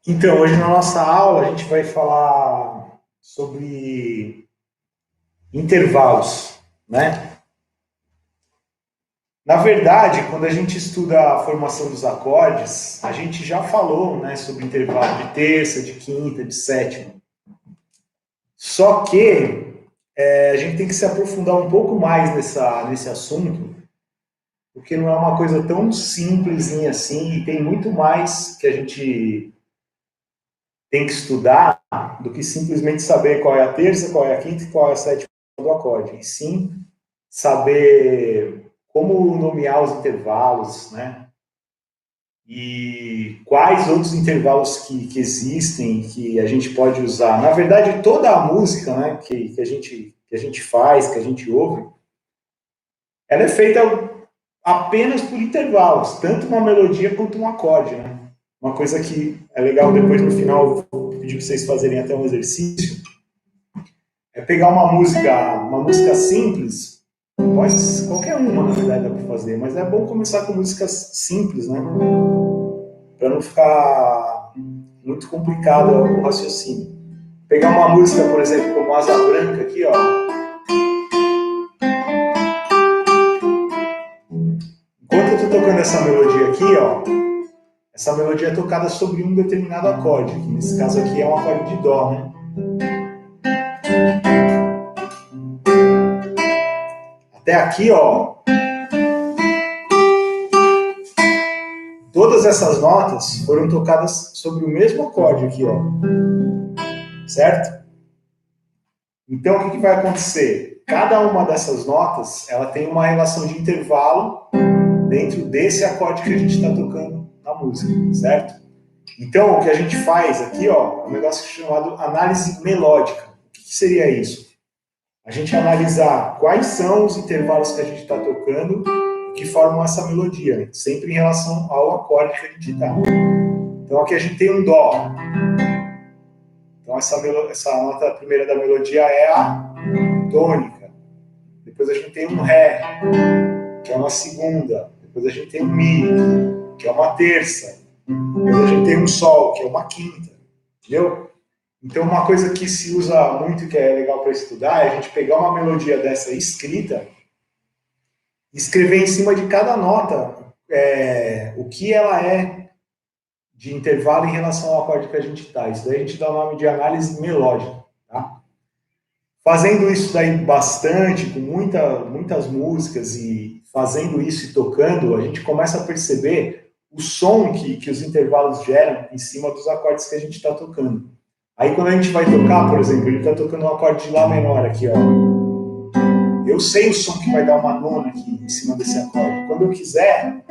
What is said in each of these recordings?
Então, hoje na nossa aula a gente vai falar sobre intervalos, né? Na verdade, quando a gente estuda a formação dos acordes, a gente já falou, né, sobre intervalo de terça, de quinta, de sétima. Só que a gente tem que se aprofundar um pouco mais nesse assunto, porque não é uma coisa tão simplesinha assim, e tem muito mais que a gente tem que estudar do que simplesmente saber qual é a terça, qual é a quinta e qual é a sétima do acorde. E sim saber como nomear os intervalos, né? E quais outros intervalos que existem que a gente pode usar. Na verdade, toda a música, né, que a gente faz, que a gente ouve, ela é feita apenas por intervalos, tanto uma melodia quanto um acorde, né? Uma coisa que é legal depois no final vou pedir para vocês fazerem até um exercício é pegar uma música simples, pode qualquer uma na verdade dá para fazer, mas é bom começar com músicas simples, né? Para não ficar muito complicado o raciocínio. Pegar uma música, por exemplo, como Asa Branca aqui, ó. Enquanto eu estou tocando essa melodia aqui, ó, essa melodia é tocada sobre um determinado acorde, que nesse caso aqui é um acorde de Dó, né? Até aqui, ó, todas essas notas foram tocadas sobre o mesmo acorde aqui, ó. Certo? Então, o que vai acontecer? Cada uma dessas notas, ela tem uma relação de intervalo dentro desse acorde que a gente está tocando na música, certo? Então, o que a gente faz aqui, ó, é um negócio chamado análise melódica. O que seria isso? A gente analisar quais são os intervalos que a gente está tocando que formam essa melodia, sempre em relação ao acorde que a gente está. Então, aqui a gente tem um Dó. Então, essa nota primeira da melodia é a tônica. Depois a gente tem um Ré, que é uma segunda. Depois a gente tem um Mi, que é uma terça. Depois a gente tem um Sol, que é uma quinta. Entendeu? Então, uma coisa que se usa muito, que é legal para estudar, é a gente pegar uma melodia dessa escrita e escrever em cima de cada nota o que ela é de intervalo em relação ao acorde que a gente está. Isso daí a gente dá o nome de análise melódica. Tá? Fazendo isso daí bastante, com muitas músicas e fazendo isso e tocando, a gente começa a perceber o som que os intervalos geram em cima dos acordes que a gente está tocando. Aí quando a gente vai tocar, por exemplo, ele está tocando um acorde de Lá menor aqui, ó. Eu sei o som que vai dar uma nona aqui em cima desse acorde. Quando eu quiser,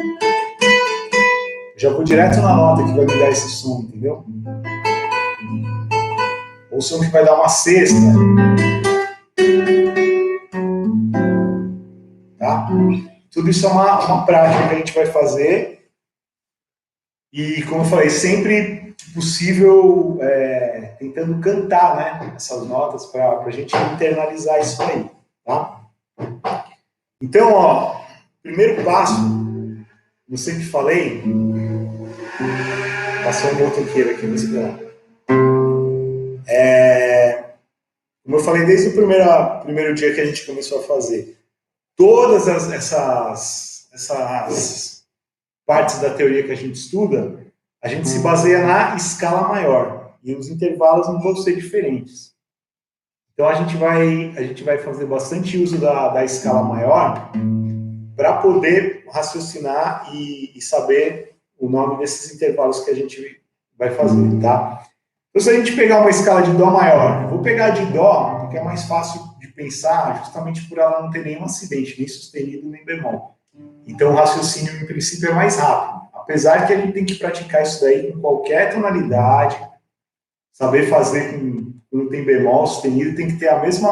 já vou direto na nota que vai me dar esse som, entendeu? Ou o som que vai dar uma sexta. Tá? Tudo isso é uma prática que a gente vai fazer. E, como eu falei, sempre que possível, tentando cantar, né, essas notas para a gente internalizar isso aí. Tá? Então, ó, primeiro passo, eu sempre falei, passou um motoqueiro aqui no esperar. Como eu falei desde o primeiro dia que a gente começou a fazer, todas essas partes da teoria que a gente estuda, a gente se baseia na escala maior. E os intervalos não vão ser diferentes. Então a gente vai fazer bastante uso da escala maior para poder raciocinar e saber o nome desses intervalos que a gente vai fazer, tá? Então, se a gente pegar uma escala de Dó maior, eu vou pegar de Dó, porque é mais fácil de pensar, justamente por ela não ter nenhum acidente, nem sustenido, nem bemol. Então, o raciocínio, em princípio, é mais rápido. Apesar que a gente tem que praticar isso daí com qualquer tonalidade, saber fazer quando tem bemol, sustenido, tem que ter o mesmo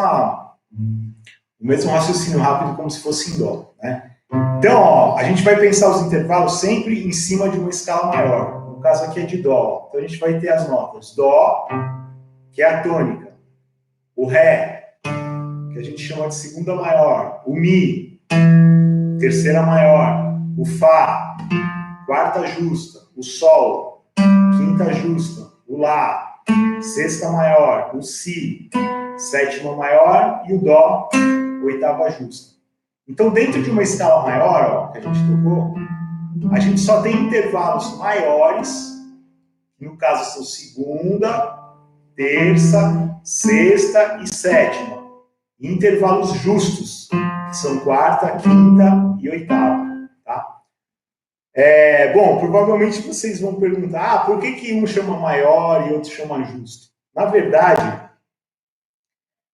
raciocínio rápido como se fosse em Dó, né? Então, ó, a gente vai pensar os intervalos sempre em cima de uma escala maior. No caso aqui é de Dó. Então, a gente vai ter as notas Dó, que é a tônica, o Ré, que a gente chama de segunda maior, o Mi, terceira maior, o Fá, quarta justa, o Sol, quinta justa, o Lá, sexta maior, o Si, sétima maior e o Dó, oitava justa. Então, dentro de uma escala maior, ó, que a gente tocou, a gente só tem intervalos maiores, que no caso são segunda, terça, sexta e sétima. E intervalos justos, que são quarta, quinta e oitava. Tá? Bom, provavelmente vocês vão perguntar, por que um chama maior e outro chama justo? Na verdade,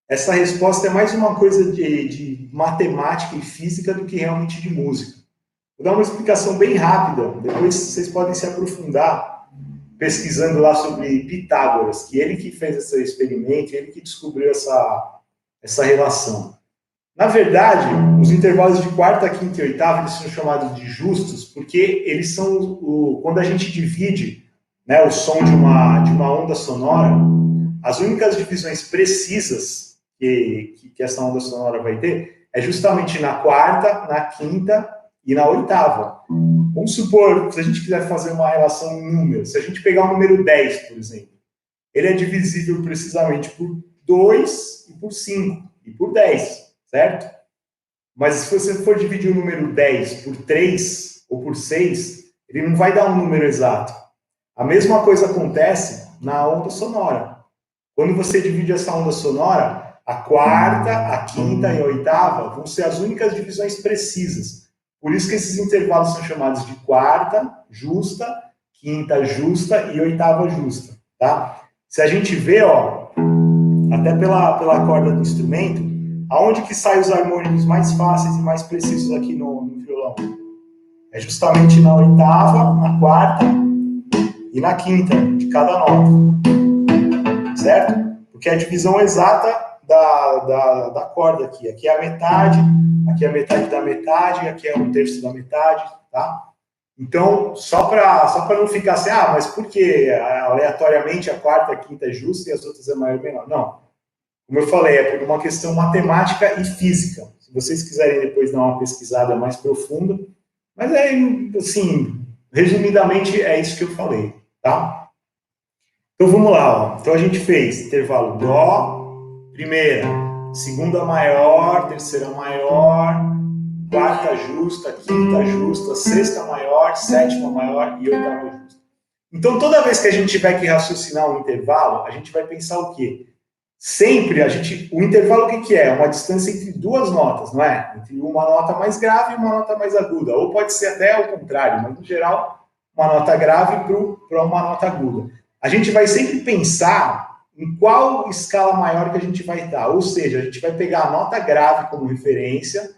essa resposta é mais uma coisa de matemática e física do que realmente de música. Vou dar uma explicação bem rápida, depois vocês podem se aprofundar pesquisando lá sobre Pitágoras, que ele que fez esse experimento, ele que descobriu essa relação. Na verdade, os intervalos de quarta, quinta e oitava eles são chamados de justos porque eles são quando a gente divide, né, o som de uma onda sonora, as únicas divisões precisas que essa onda sonora vai ter é justamente na quarta, na quinta e na oitava. Vamos supor, se a gente quiser fazer uma relação em números, se a gente pegar o número 10, por exemplo, ele é divisível precisamente por 2 e por 5 e por 10, certo? Mas se você for dividir o número 10 por 3 ou por 6, ele não vai dar um número exato. A mesma coisa acontece na onda sonora. Quando você divide essa onda sonora, a quarta, a quinta e a oitava vão ser as únicas divisões precisas. Por isso que esses intervalos são chamados de quarta justa, quinta justa e oitava justa, tá? Se a gente vê, ó, até pela corda do instrumento, aonde que saem os harmônicos mais fáceis e mais precisos aqui no violão? É justamente na oitava, na quarta e na quinta de cada nota, certo? Porque é a divisão exata da corda aqui. Aqui é a metade, aqui é a metade da metade, aqui é um terço da metade, tá? Então, só para não ficar assim, mas por que aleatoriamente a quarta, a quinta é justa e as outras é maior ou menor? Não. Como eu falei, é por uma questão matemática e física. Se vocês quiserem depois dar uma pesquisada mais profunda, mas assim, resumidamente é isso que eu falei, tá? Então vamos lá, ó. Então a gente fez intervalo Dó, primeira, segunda maior, terceira maior, quarta justa, quinta justa, sexta maior, sétima maior e oitava justa. Então toda vez que a gente tiver que raciocinar um intervalo, a gente vai pensar o quê? Sempre o intervalo o que é? Uma distância entre duas notas, não é? Entre uma nota mais grave e uma nota mais aguda. Ou pode ser até ao contrário, mas no geral, uma nota grave para uma nota aguda. A gente vai sempre pensar em qual escala maior que a gente vai estar. Ou seja, a gente vai pegar a nota grave como referência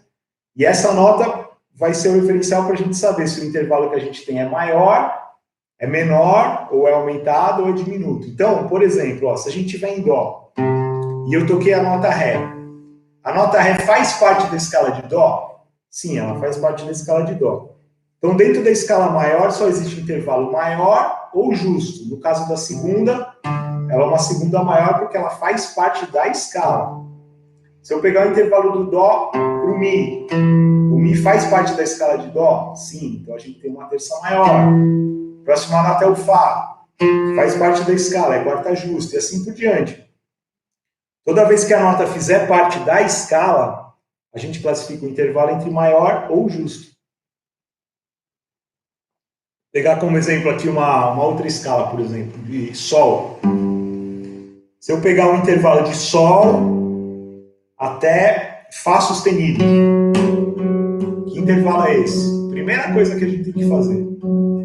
e essa nota vai ser o referencial para a gente saber se o intervalo que a gente tem é maior, é menor, ou é aumentado, ou é diminuto. Então, por exemplo, ó, se a gente estiver em Dó e eu toquei a nota Ré, a nota Ré faz parte da escala de Dó? Sim, ela faz parte da escala de Dó. Então, dentro da escala maior, só existe um intervalo maior ou justo. No caso da segunda, ela é uma segunda maior porque ela faz parte da escala. Se eu pegar o intervalo do Dó para o Mi faz parte da escala de Dó? Sim, então a gente tem uma terça maior. Próxima nota é o Fá, faz parte da escala, é quarta justa, e assim por diante. Toda vez que a nota fizer parte da escala, a gente classifica o intervalo entre maior ou justo. Vou pegar como exemplo aqui uma outra escala, por exemplo, de Sol. Se eu pegar um intervalo de Sol até Fá sustenido, que intervalo é esse? Primeira coisa que a gente tem que fazer,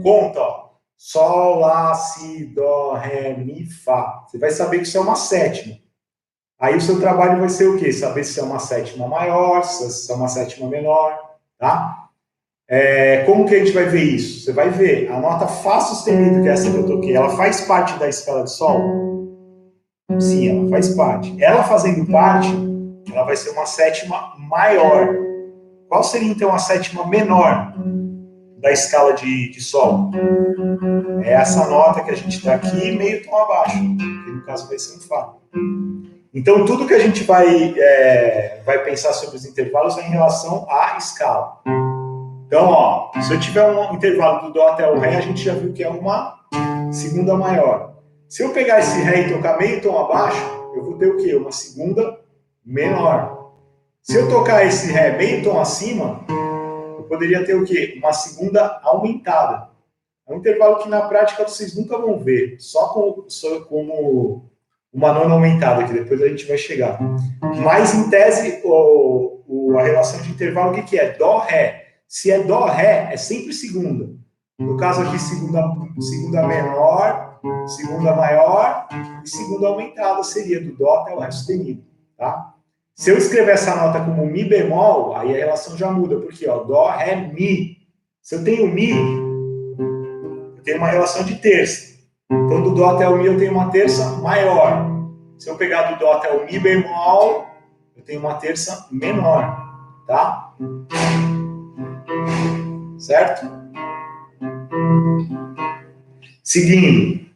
conta, ó. Sol, Lá, Si, Dó, Ré, Mi, Fá. Você vai saber que isso é uma sétima. Aí o seu trabalho vai ser o quê? Saber se é uma sétima maior, se é uma sétima menor, tá? Como que a gente vai ver isso? Você vai ver a nota Fá sustenido, que é essa que eu toquei, ela faz parte da escala de Sol? Sim, ela faz parte. Ela fazendo parte, ela vai ser uma sétima maior. Qual seria então a sétima menor da escala de Sol? É essa nota que a gente está aqui, meio tom abaixo, que no caso vai ser um Fá. Então, tudo que a gente vai pensar sobre os intervalos é em relação à escala. Então, ó, se eu tiver um intervalo do Dó até o Ré, a gente já viu que é uma segunda maior. Se eu pegar esse Ré e tocar meio tom abaixo, eu vou ter o quê? Uma segunda menor. Se eu tocar esse Ré meio tom acima, eu poderia ter o quê? Uma segunda aumentada. É um intervalo que na prática vocês nunca vão ver, só como uma nona aumentada, que depois a gente vai chegar. Mas, em tese, a relação de intervalo, o que é? Dó-Ré. Se é Dó-Ré, é sempre segunda. No caso aqui, segunda menor, segunda maior e segunda aumentada seria do Dó até o Ré sustenido. Tá? Se eu escrever essa nota como Mi bemol, aí a relação já muda, porque ó, Dó, Ré, Mi. Se eu tenho Mi, eu tenho uma relação de terça. Então, do Dó até o Mi eu tenho uma terça maior. Se eu pegar do Dó até o Mi bemol, eu tenho uma terça menor. Tá? Certo? Seguindo,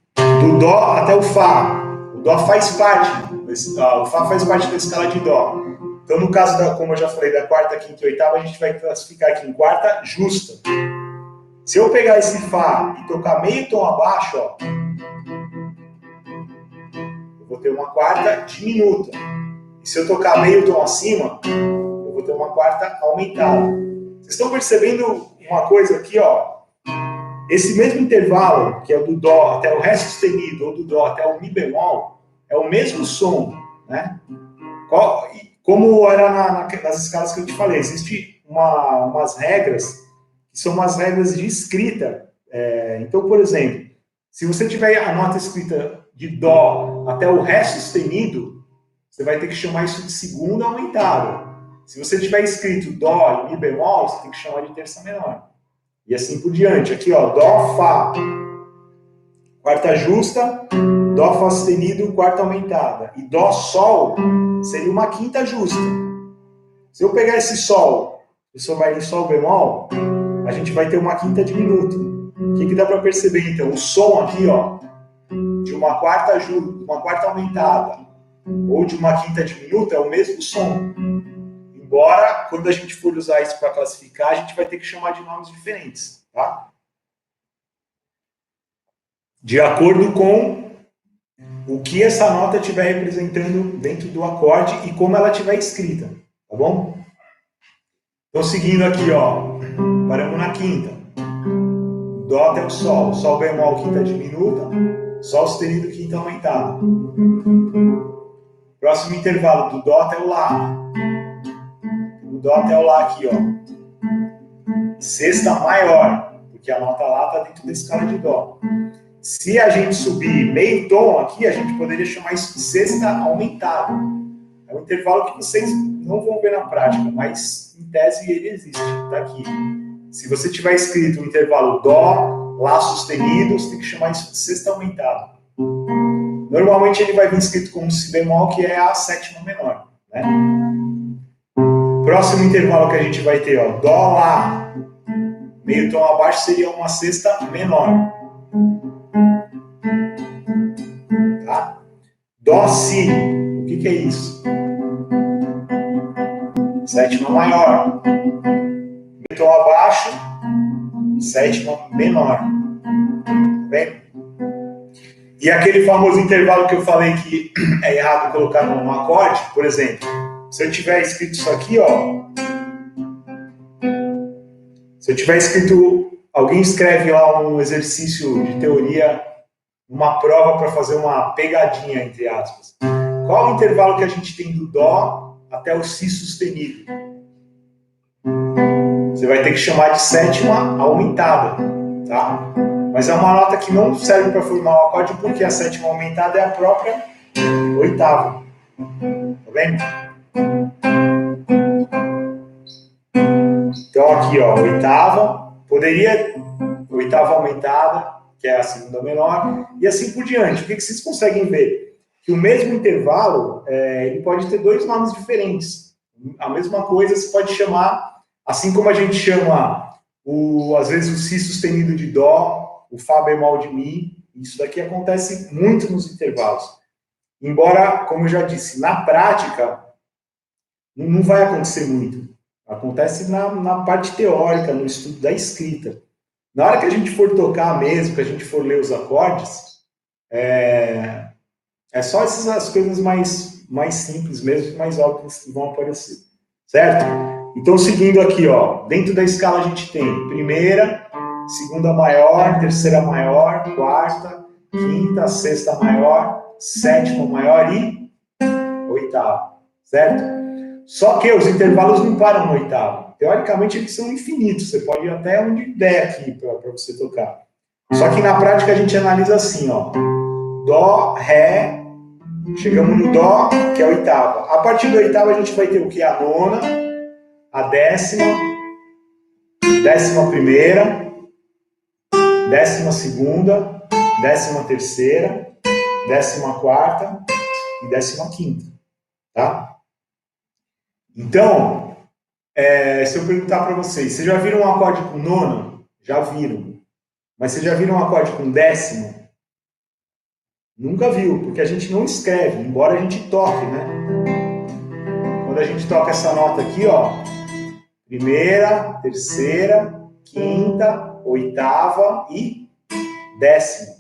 do Dó até o Fá. O Dó faz parte, o Fá faz parte da escala de Dó. Então, no caso, como eu já falei, da quarta, quinta e oitava, a gente vai classificar aqui em quarta justa. Se eu pegar esse Fá e tocar meio tom abaixo, ó, eu vou ter uma quarta diminuta. E se eu tocar meio tom acima, eu vou ter uma quarta aumentada. Vocês estão percebendo uma coisa aqui, ó? Esse mesmo intervalo, que é do Dó até o Ré sustenido, ou do Dó até o Mi bemol, é o mesmo som, né? Como era nas escalas que eu te falei, existem umas regras, que são umas regras de escrita. Então, por exemplo, se você tiver a nota escrita de Dó até o Ré sustenido, você vai ter que chamar isso de segunda aumentada. Se você tiver escrito Dó e Mi bemol, você tem que chamar de terça menor. E assim por diante. Aqui, ó, Dó, Fá, quarta justa, Dó, Fá sustenido, quarta aumentada. E Dó, Sol seria uma quinta justa. Se eu pegar esse Sol e somar em Sol bemol, a gente vai ter uma quinta diminuta. O que dá para perceber, então? O som aqui, ó, de uma quarta justa, uma quarta aumentada, ou de uma quinta diminuta, é o mesmo som. Embora, quando a gente for usar isso para classificar, a gente vai ter que chamar de nomes diferentes, tá? De acordo com o que essa nota estiver representando dentro do acorde e como ela estiver escrita, tá bom? Então, seguindo aqui, ó, paramos na quinta. Dó até o Sol. Sol bemol, quinta diminuta. Sol sustenido, quinta aumentada. Próximo intervalo, do Dó até o Lá. Do Dó até o Lá aqui, ó. Sexta maior, porque a nota Lá está dentro da escala de Dó. Se a gente subir meio tom aqui, a gente poderia chamar isso de sexta aumentada. É um intervalo que vocês não vão ver na prática, mas em tese ele existe, tá aqui. Se você tiver escrito o intervalo Dó, Lá sustenido, você tem que chamar isso de sexta aumentada. Normalmente ele vai vir escrito como Si bemol, que é a sétima menor, né? Próximo intervalo que a gente vai ter, ó, Dó, Lá, meio tom abaixo seria uma sexta menor. Tá? Dó, Si, o que é isso? Sétima maior. Meio tom abaixo, sétima menor. Tá bem? E aquele famoso intervalo que eu falei que é errado colocar num acorde, por exemplo, se eu tiver escrito isso aqui, ó. Se eu tiver escrito, alguém escreve lá um exercício de teoria, uma prova para fazer uma pegadinha, entre aspas. Qual o intervalo que a gente tem do Dó até o Si sustenido? Você vai ter que chamar de sétima aumentada, tá? Mas é uma nota que não serve para formar o acorde porque a sétima aumentada é a própria oitava. Tá vendo? Então aqui, ó, oitava aumentada, que é a segunda menor, e assim por diante. O que vocês conseguem ver? Que o mesmo intervalo, ele pode ter dois nomes diferentes. A mesma coisa se pode chamar, assim como a gente chama, às vezes, o Si sustenido de Dó, o Fá bemol de Mi. Isso daqui acontece muito nos intervalos. Embora, como eu já disse, na prática, não vai acontecer muito. Acontece na parte teórica, no estudo da escrita. Na hora que a gente for tocar mesmo, que a gente for ler os acordes, é só as coisas mais simples mesmo, mais óbvias que vão aparecer. Certo? Então, seguindo aqui, ó, dentro da escala a gente tem primeira, segunda maior, terceira maior, quarta, quinta, sexta maior, sétima maior e oitava. Certo? Só que os intervalos não param no oitavo. Teoricamente, eles são infinitos. Você pode ir até onde der aqui para você tocar. Só que na prática a gente analisa assim, ó. Dó, Ré, chegamos no Dó, que é a oitava. A partir da oitava a gente vai ter o que? A nona, a décima, décima primeira, décima segunda, décima terceira, décima quarta e décima quinta. Tá? Então, se eu perguntar para vocês já viram um acorde com nona? Já viram. Mas vocês já viram um acorde com décima? Nunca viu, porque a gente não escreve, embora a gente toque, né? Quando a gente toca essa nota aqui, ó, primeira, terceira, quinta, oitava e décima.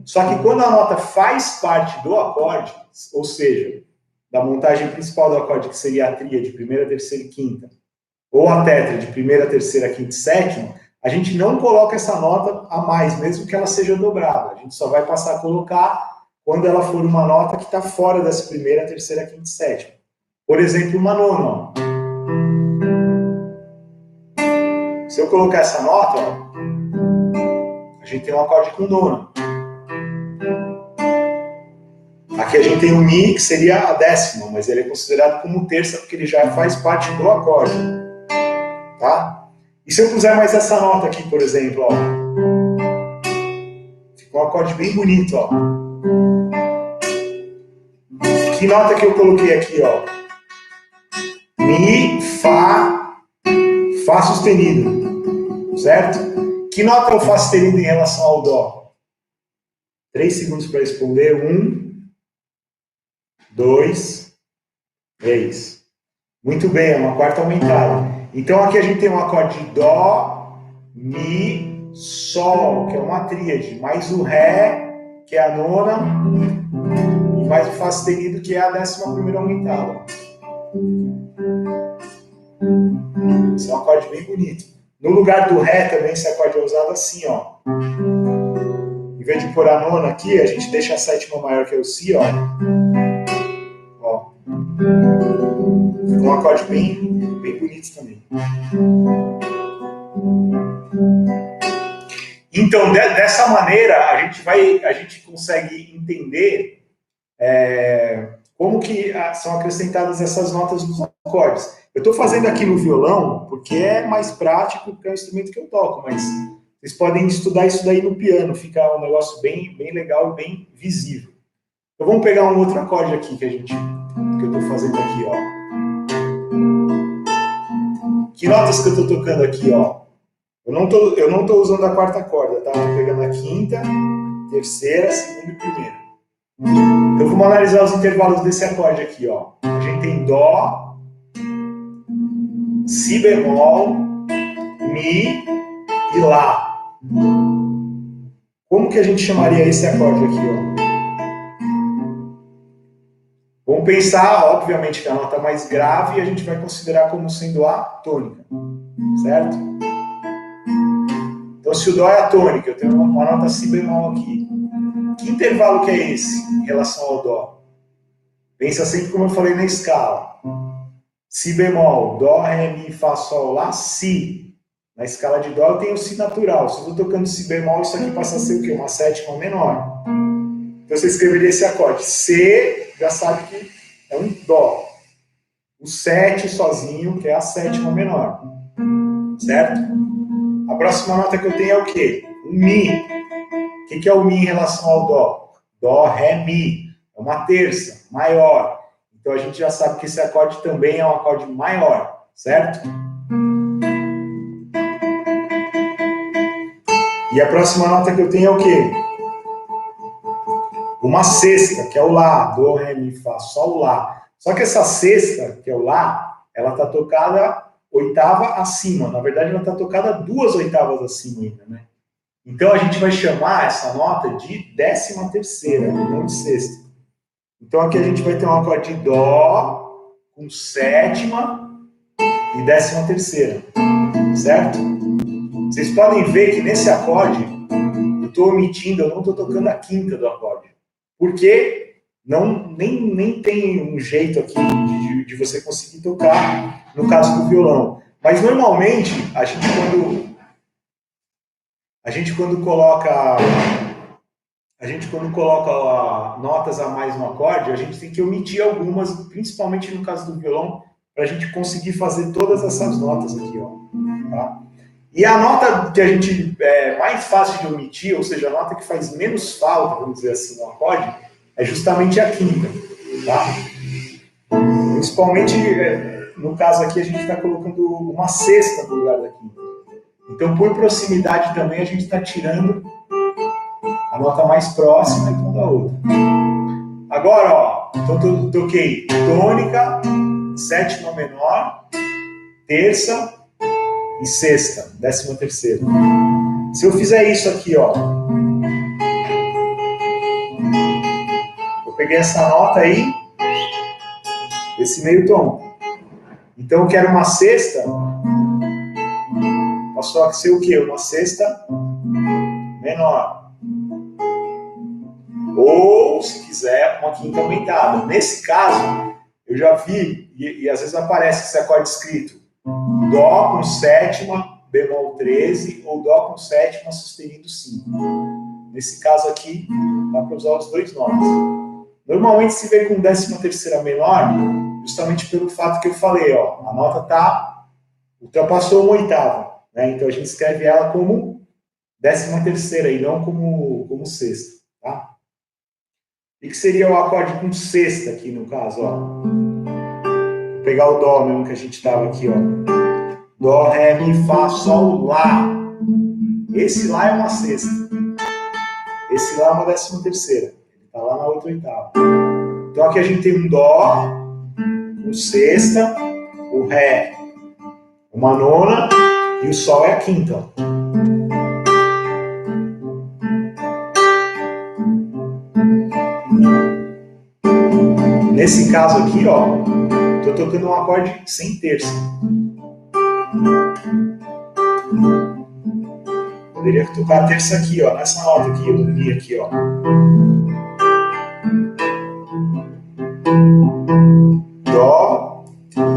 Só que quando a nota faz parte do acorde, ou seja, da montagem principal do acorde, que seria a tríade, primeira, terceira e quinta, ou a tétrade, primeira, terceira, quinta e sétima, a gente não coloca essa nota a mais, mesmo que ela seja dobrada. A gente só vai passar a colocar quando ela for uma nota que está fora dessa primeira, terceira, quinta e sétima. Por exemplo, uma nona. Ó. Se eu colocar essa nota, ó, a gente tem um acorde com nona. Aqui a gente tem o Mi, que seria a décima, mas ele é considerado como terça, porque ele já faz parte do acorde. Tá? E se eu puser mais essa nota aqui, por exemplo, ó, ficou um acorde bem bonito, ó. Que nota que eu coloquei aqui, ó? Mi, Fá, Fá sustenido, certo? Que nota é o Fá sustenido em relação ao Dó? 3 segundos para responder. 1, 2, 3. Muito bem, é uma quarta aumentada. Então aqui a gente tem um acorde de Dó, Mi, Sol, que é uma tríade, mais o Ré, que é a nona, e mais o Fá sustenido, que é a 11ª aumentada. Esse é um acorde bem bonito. No lugar do Ré também esse acorde é usado assim, ó. Em vez de pôr a nona aqui, a gente deixa a sétima maior, que é o Si, ó. Ó. Ficou um acorde bem bonito também. Então, dessa maneira, a gente consegue entender como que são acrescentadas essas notas nos acordes. Eu estou fazendo aqui no violão porque é mais prático, porque é o instrumento que eu toco, mas vocês podem estudar isso daí no piano, fica um negócio bem legal e bem visível. Então vamos pegar um outro acorde aqui que eu estou fazendo aqui, ó. Que notas que eu estou tocando aqui, ó? Eu não tô usando a quarta corda, tá? Estou pegando a quinta, terceira, segunda e primeira. Então vamos analisar os intervalos desse acorde aqui, ó. A gente tem Dó, Si bemol, Mi e Lá. Como que a gente chamaria esse acorde aqui, ó? Vamos pensar, obviamente, que a nota mais grave a gente vai considerar como sendo a tônica, certo? Então, se o Dó é a tônica, eu tenho uma nota Si bemol aqui. Que intervalo que é esse em relação ao Dó? Pensa sempre como eu falei na escala. Si bemol, Dó, Ré, Mi, Fá, Sol, Lá, Si. Na escala de Dó eu tenho o Si natural. Se eu estou tocando Si bemol, isso aqui passa a ser o quê? Uma sétima menor. Então você escreveria esse acorde. C, já sabe que é um Dó. O 7 sozinho, que é a sétima menor. Certo? A próxima nota que eu tenho é o quê? O Mi. O que é o Mi em relação ao Dó? Dó, Ré, Mi. É uma terça, maior. Então a gente já sabe que esse acorde também é um acorde maior, certo? E a próxima nota que eu tenho é o quê? uma sexta, que é o Lá, Dó, Ré, Mi, Fá, Sol, Lá. Só que essa sexta, que é o Lá, ela está tocada oitava acima. Na verdade, ela está tocada 2 oitavas acima ainda, né? Então, a gente vai chamar essa nota de 13ª, não de sexta. Então, aqui a gente vai ter um acorde de Dó, com sétima e 13ª, certo? Vocês podem ver que nesse acorde, eu estou omitindo, eu não estou tocando a quinta do acorde. Porque nem tem um jeito aqui de você conseguir tocar, no caso do violão. Mas, normalmente, a gente quando coloca notas a mais no acorde, a gente tem que omitir algumas, principalmente no caso do violão, para a gente conseguir fazer todas essas notas aqui, ó. Tá? E a nota que a gente é mais fácil de omitir, ou seja, a nota que faz menos falta, vamos dizer assim, no acorde, é justamente a quinta. Tá? Principalmente, no caso aqui, a gente está colocando uma sexta no lugar da quinta. Então, por proximidade também, a gente está tirando a nota mais próxima então da outra. Agora, ó, então toquei tônica, sétima menor, terça e sexta, 13ª. Se eu fizer isso aqui, ó, eu peguei essa nota aí, esse meio tom. Então eu quero uma sexta, passou a ser o quê? Uma sexta menor. Ou, se quiser, uma quinta aumentada. Nesse caso, eu já vi, e às vezes aparece esse acorde escrito Dó com sétima, bemol 13, ou Dó com sétima, sustenido 5. Nesse caso aqui, dá para usar os dois nomes. Normalmente se vê com 13ª menor, justamente pelo fato que eu falei, ó, a nota ultrapassou uma oitava, né? Então a gente escreve ela como 13ª e não como sexta, tá? E que seria o acorde com sexta aqui no caso, ó. Vou pegar o Dó mesmo que a gente estava aqui, ó. Dó, Ré, Mi, Fá, Sol, Lá. Esse Lá é uma sexta. Esse Lá é uma 13ª. Ele está lá na outra oitava. Então aqui a gente tem um Dó, um sexta, o Ré, uma nona e o Sol é a quinta, ó. Nesse caso aqui, ó, estou tocando um acorde sem terça. Poderia tocar a terça aqui, ó, nessa nota aqui, eu li aqui, ó. Dó,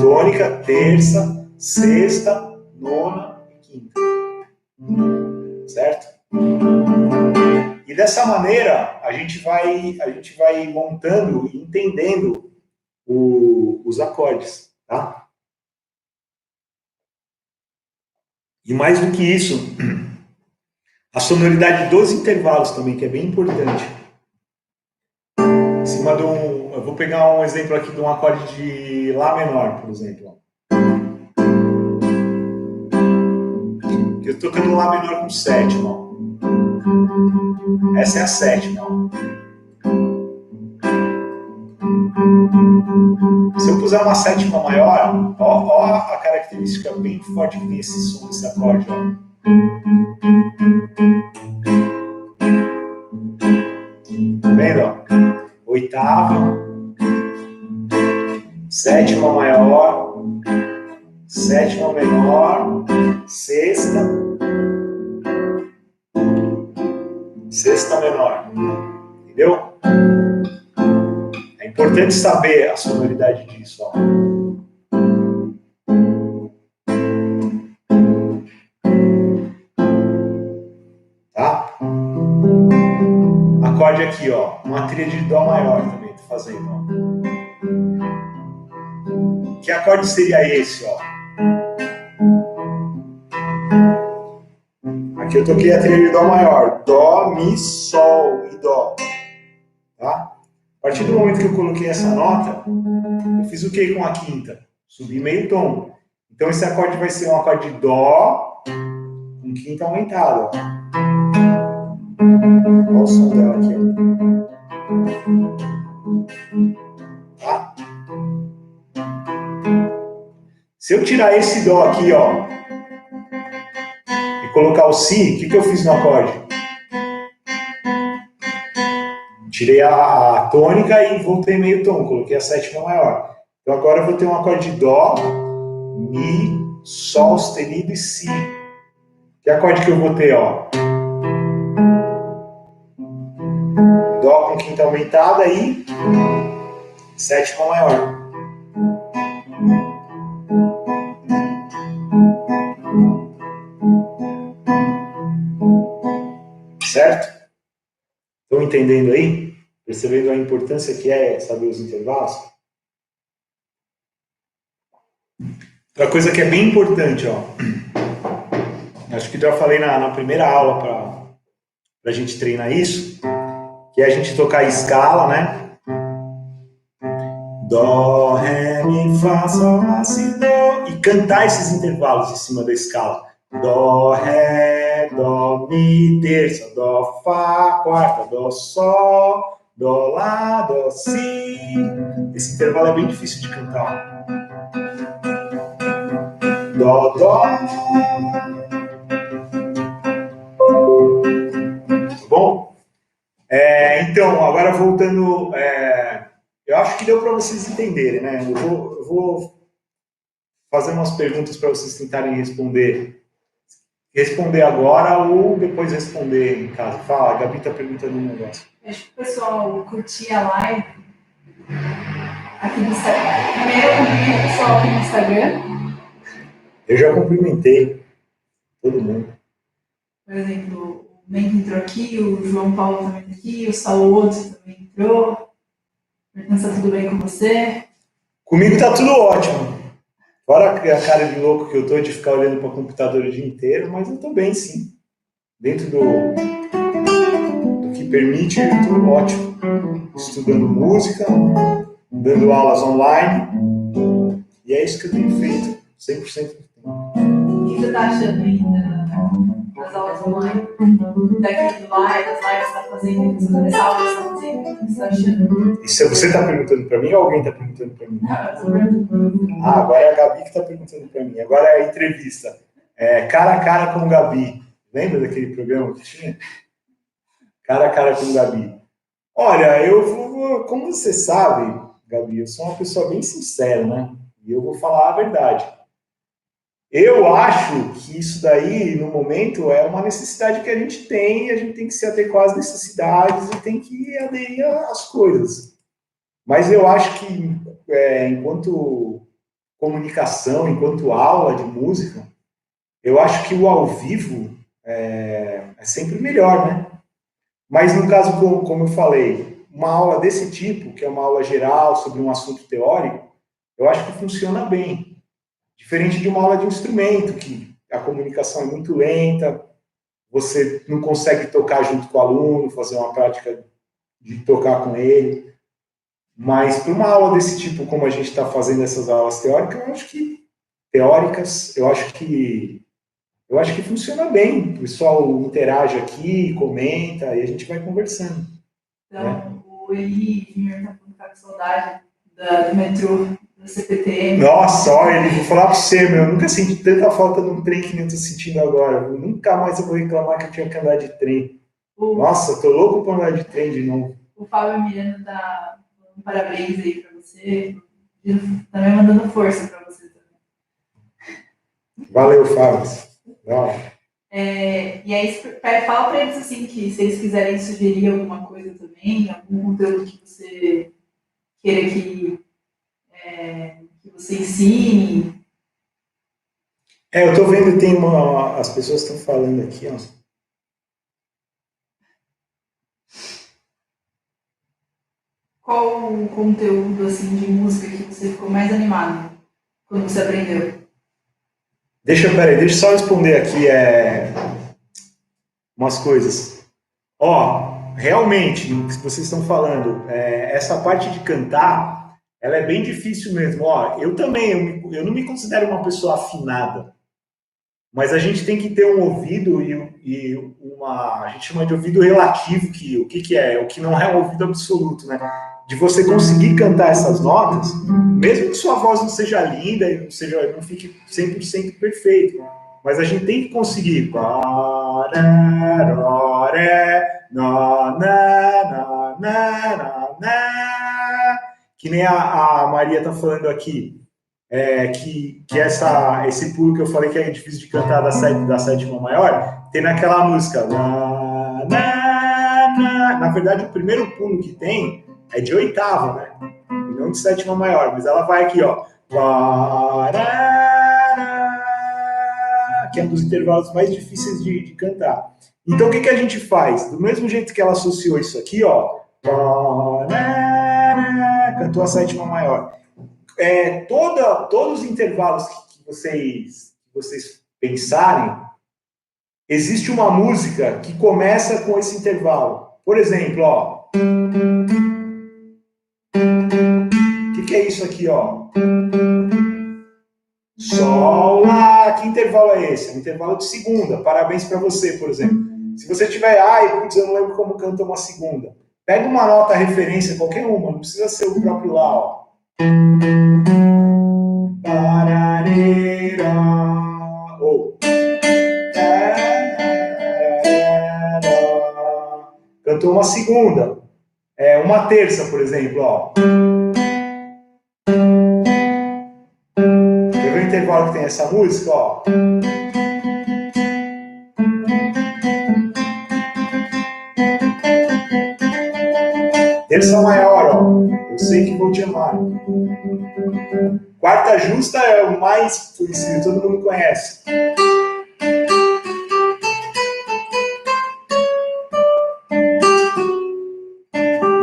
tônica, terça, sexta, nona e quinta. Certo? E dessa maneira, a gente vai montando e entendendo os acordes, tá? E mais do que isso, a sonoridade dos intervalos também, que é bem importante. Em cima de eu vou pegar um exemplo aqui de um acorde de Lá menor, por exemplo. Eu estou tocando Lá menor com sétima, ó. Essa é a sétima, ó. Se eu puser uma sétima maior, ó a característica bem forte que tem esse som desse acorde, ó. Tá vendo, ó? Oitava, sétima maior, sétima menor, sexta, sexta menor. Entendeu? É importante saber a sonoridade disso, ó. Tá? Acorde aqui, ó. Uma tríade de Dó maior também tô fazendo, ó. Que acorde seria esse, ó? Aqui eu toquei a tríade de Dó maior. Dó, Mi, Sol e Dó. Tá? A partir do momento que eu coloquei essa nota, eu fiz o que com a quinta? Subi meio tom. Então esse acorde vai ser um acorde de Dó com quinta aumentada. Olha o som dela aqui, ó. Tá? Se eu tirar esse dó aqui, ó, e colocar o si, o que eu fiz no acorde? Tirei a tônica e voltei meio tom, coloquei a sétima maior. Então agora eu vou ter um acorde de dó, mi, sol sustenido e si. Que acorde que eu vou ter, ó? Dó com quinta aumentada e sétima maior. Certo? Estão entendendo aí? Percebendo a importância que é saber os intervalos? Outra coisa que é bem importante, ó. Acho que já falei na primeira aula para a gente treinar isso, que é a gente tocar a escala, né? Dó, ré, mi, fá, sol, lá, si, dó. E cantar esses intervalos em cima da escala. Dó, ré, dó, mi, terça, dó, fá, quarta, dó, sol, dó, lá, dó, si. Esse intervalo é bem difícil de cantar. Dó, dó. Tá bom? Então, agora voltando, eu acho que deu para vocês entenderem, né? Eu vou fazer umas perguntas para vocês tentarem responder agora ou depois responder em casa. Fala, a Gabi está perguntando um negócio. Acho que o pessoal curtir a live aqui no Instagram. Primeiro eu cumprimento o pessoal aqui no Instagram. Eu já cumprimentei todo mundo. Por exemplo, o Mendes entrou aqui, o João Paulo também está aqui, o Saúde também entrou. Está tudo bem com você? Comigo está tudo ótimo. Fora a cara de louco que eu tô de ficar olhando para o computador o dia inteiro, mas eu tô bem, sim. Dentro do que permite, eu tô ótimo. Estudando música, dando aulas online, e é isso que eu tenho feito, 100% do tempo. O que você está achando ainda das aulas online? Daqui do live, das lives que você está fazendo, das aulas que você está fazendo, o que você está achando? Isso você está perguntando para mim ou alguém está perguntando para mim? Não, eu estou perguntando. Agora é a Gabi que está perguntando para mim. Agora é a entrevista. Cara a cara com o Gabi. Lembra daquele programa que tinha? Cara a cara com o Gabi. Olha, como você sabe, Gabi, eu sou uma pessoa bem sincera, né? E eu vou falar a verdade. Eu acho que isso daí, no momento, é uma necessidade que a gente tem, e a gente tem que se adequar às necessidades e tem que aderir às coisas. Mas eu acho que, enquanto comunicação, enquanto aula de música, eu acho que o ao vivo é sempre melhor, né? Mas no caso, como eu falei, uma aula desse tipo, que é uma aula geral sobre um assunto teórico, eu acho que funciona bem. Diferente de uma aula de instrumento, que a comunicação é muito lenta, você não consegue tocar junto com o aluno, fazer uma prática de tocar com ele. Mas para uma aula desse tipo, como a gente está fazendo essas aulas teóricas, eu acho que funciona bem. O pessoal interage aqui, comenta, e a gente vai conversando. Então, o Eli Júnior está falando que tá com saudade do metrô, da CPTM. Nossa, olha, vou falar para você, meu, eu nunca senti tanta falta de um trem que nem eu tô sentindo agora. Eu nunca mais eu vou reclamar que eu tinha que andar de trem. Nossa, tô louco para andar de trem de novo. O Fábio Miranda tá dando parabéns aí para você. Também mandando força para você também. Valeu, Fábio. E aí, fala para eles assim que se eles quiserem sugerir alguma coisa também, algum conteúdo que você queira que você ensine. Eu tô vendo, as pessoas estão falando aqui, ó. Qual o conteúdo assim de música que você ficou mais animado quando você aprendeu? Deixa eu só responder aqui umas coisas. Realmente, o que vocês estão falando, essa parte de cantar, ela é bem difícil mesmo. Eu também, eu não me considero uma pessoa afinada. mas a gente tem que ter um ouvido a gente chama de ouvido relativo, que o que é? O que não é um ouvido absoluto, né? De você conseguir cantar essas notas, mesmo que sua voz não seja linda e não fique 100% perfeito, mas a gente tem que conseguir. Que nem a Maria tá falando aqui. Esse pulo que eu falei que é difícil de cantar da sétima maior, tem naquela música. Na verdade, o primeiro pulo que tem é de oitava, né? E não de sétima maior, mas ela vai aqui, ó. Que é um dos intervalos mais difíceis de cantar. Então, o que a gente faz? Do mesmo jeito que ela associou isso aqui, ó. Cantou a sétima maior. Todos os intervalos que vocês pensarem, existe uma música que começa com esse intervalo. Por exemplo, ó. O que é isso aqui, ó? Sol, Lá. Que intervalo é esse? É um intervalo de segunda. Parabéns para você, por exemplo. Se você tiver, putz, eu não lembro como canta uma segunda. Pega uma nota referência, qualquer uma, não precisa ser o próprio Lá, ó. Ou cantou uma segunda, uma terça, por exemplo, ó. Quer ver o intervalo que tem essa música, ó? Terça maior, ó. Eu sei que vou te amar. Quarta justa é o mais conhecido, todo mundo conhece.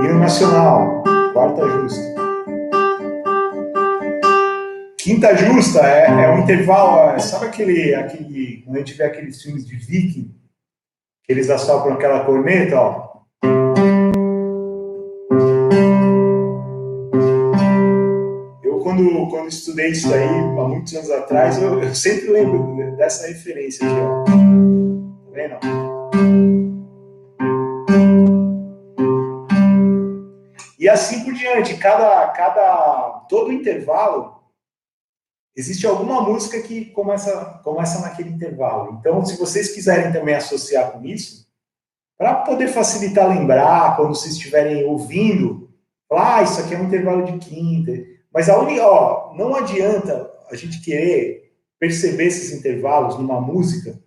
Hino nacional, quarta justa. Quinta justa é um intervalo, sabe quando a gente vê aqueles filmes de Viking, que eles assopram aquela corneta, ó. Quando estudei isso aí, há muitos anos atrás, eu sempre lembro dessa referência aqui, ó. Tá vendo? E assim por diante, todo intervalo, existe alguma música que começa naquele intervalo. Então, se vocês quiserem também associar com isso, para poder facilitar lembrar, quando vocês estiverem ouvindo, isso aqui é um intervalo de quinta. Mas não adianta a gente querer perceber esses intervalos numa música,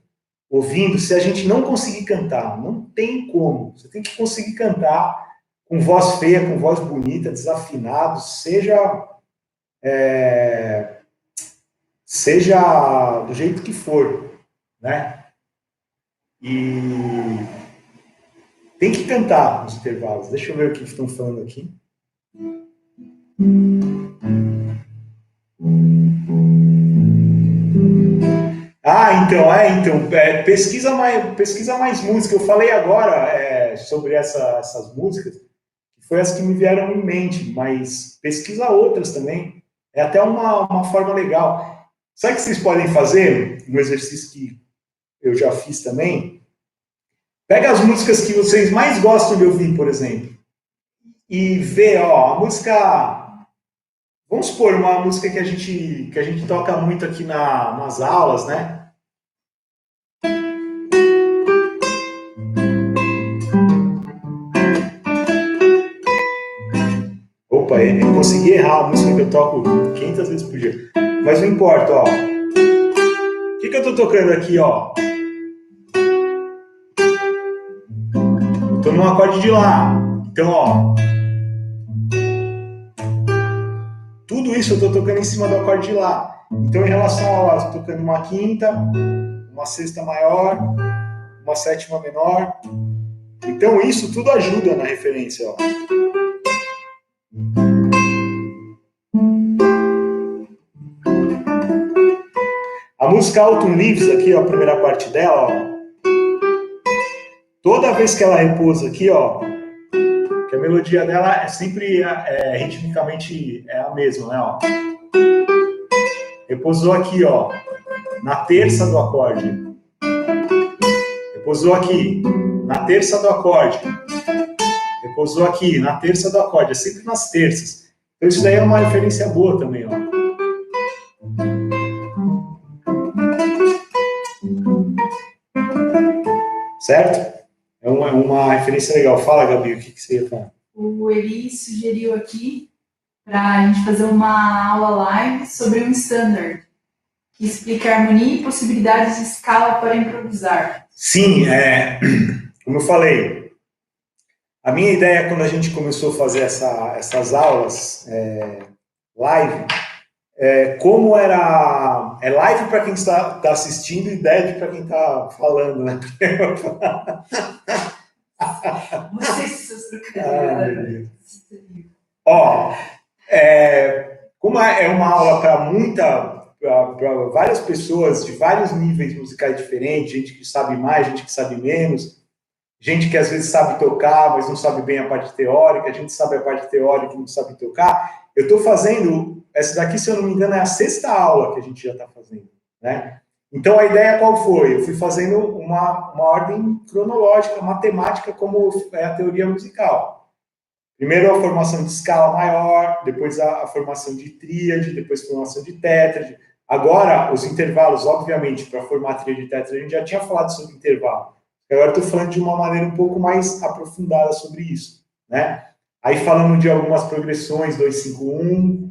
ouvindo, se a gente não conseguir cantar. Não tem como. Você tem que conseguir cantar com voz feia, com voz bonita, desafinado, seja do jeito que for, né? E tem que cantar nos intervalos. Deixa eu ver o que estão falando aqui. Pesquisa mais música. Eu falei agora sobre essas músicas, que foi as que me vieram em mente, mas pesquisa outras também. É até uma forma legal. Sabe o que vocês podem fazer? Um exercício que eu já fiz também. Pega as músicas que vocês mais gostam de ouvir, por exemplo, e vê, a música... Vamos supor, uma música que a gente toca muito aqui nas aulas, né? Opa, eu consegui errar a música que eu toco 500 vezes por dia. Mas não importa, ó. O que eu tô tocando aqui, ó? Eu tô num acorde de Lá. Então, ó. Tudo isso eu tô tocando em cima do acorde de Lá. Então, em relação a Lá, eu tô tocando uma quinta, uma sexta maior, uma sétima menor. Então, isso tudo ajuda na referência, ó. A música Autumn Leaves aqui, ó, a primeira parte dela, ó. Toda vez que ela repousa aqui, ó, que a melodia dela é sempre ritmicamente a mesma, né, ó. Repousou aqui, ó. na terça do acorde. Repousou aqui, na terça do acorde. Repousou aqui, na terça do acorde. É sempre nas terças. Então isso daí é uma referência boa também, ó. Certo? É uma referência legal. Fala, Gabi, o que você ia falar? O Eli sugeriu aqui para a gente fazer uma aula live sobre um standard que explica harmonia e possibilidades de escala para improvisar. Sim, como eu falei, a minha ideia quando a gente começou a fazer essas aulas live, como era... É live para quem está assistindo e dead para quem está falando, né? Vocês, seus trocadilhos. Ó, como é uma aula para várias pessoas de vários níveis musicais diferentes, gente que sabe mais, gente que sabe menos, gente que às vezes sabe tocar, mas não sabe bem a parte teórica, a gente sabe a parte teórica e não sabe tocar. Eu estou fazendo, essa daqui, se eu não me engano, é a 6ª aula que a gente já está fazendo, né? Então, a ideia qual foi? Eu fui fazendo uma ordem cronológica, matemática, como é a teoria musical. Primeiro a formação de escala maior, depois a formação de tríade, depois a formação de tétrade. Agora, os intervalos, obviamente, para formar tríade e tétrade, a gente já tinha falado sobre intervalo. Agora estou falando de uma maneira um pouco mais aprofundada sobre isso, né? Aí falando de algumas progressões, 2, 5, 1,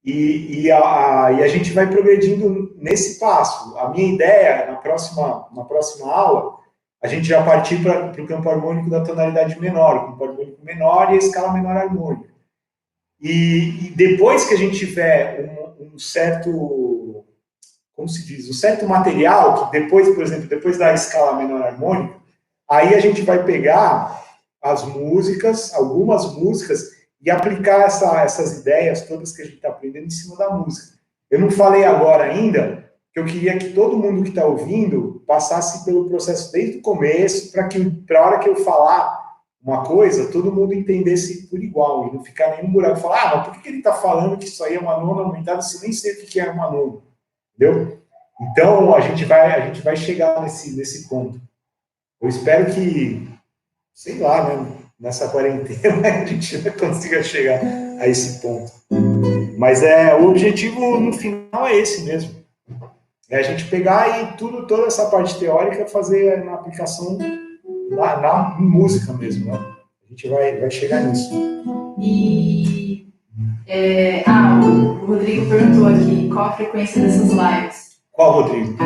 e a gente vai progredindo nesse passo. A minha ideia, na próxima aula, a gente já partir para o campo harmônico da tonalidade menor, o campo harmônico menor e a escala menor harmônica. E depois que a gente tiver um certo, como se diz, um certo material, que depois, por exemplo, depois da escala menor harmônica, aí a gente vai pegar as músicas, algumas músicas, e aplicar essas ideias todas que a gente está aprendendo em cima da música. Eu não falei agora ainda que eu queria que todo mundo que está ouvindo passasse pelo processo desde o começo, para a hora que eu falar uma coisa, todo mundo entendesse por igual, e não ficar nenhum buraco. Falar, mas por que ele está falando que isso aí é uma nona aumentada, se eu nem sei o que é uma nona? Entendeu? Então, a gente vai chegar nesse ponto. Eu espero que, sei lá, né, nessa quarentena a gente consiga chegar a esse ponto. Mas o objetivo no final é esse mesmo. É a gente pegar e toda essa parte teórica fazer na aplicação na música mesmo, né? A gente vai chegar nisso. E o Rodrigo perguntou aqui qual a frequência dessas lives. Qual, Rodrigo?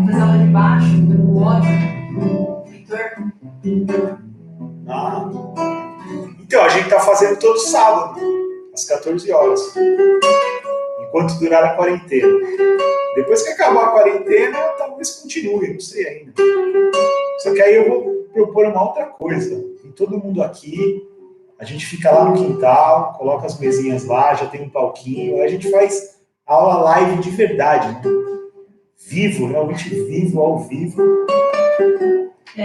Faz aula de baixo, o outro, o Heitor. Então, a gente está fazendo todo sábado, às 14 horas, enquanto durar a quarentena. Depois que acabar a quarentena, talvez continue, não sei ainda. Só que aí eu vou propor uma outra coisa. Tem todo mundo aqui, a gente fica lá no quintal, coloca as mesinhas lá, já tem um palquinho, aí a gente faz aula live de verdade, né? Vivo, realmente vivo, ao vivo.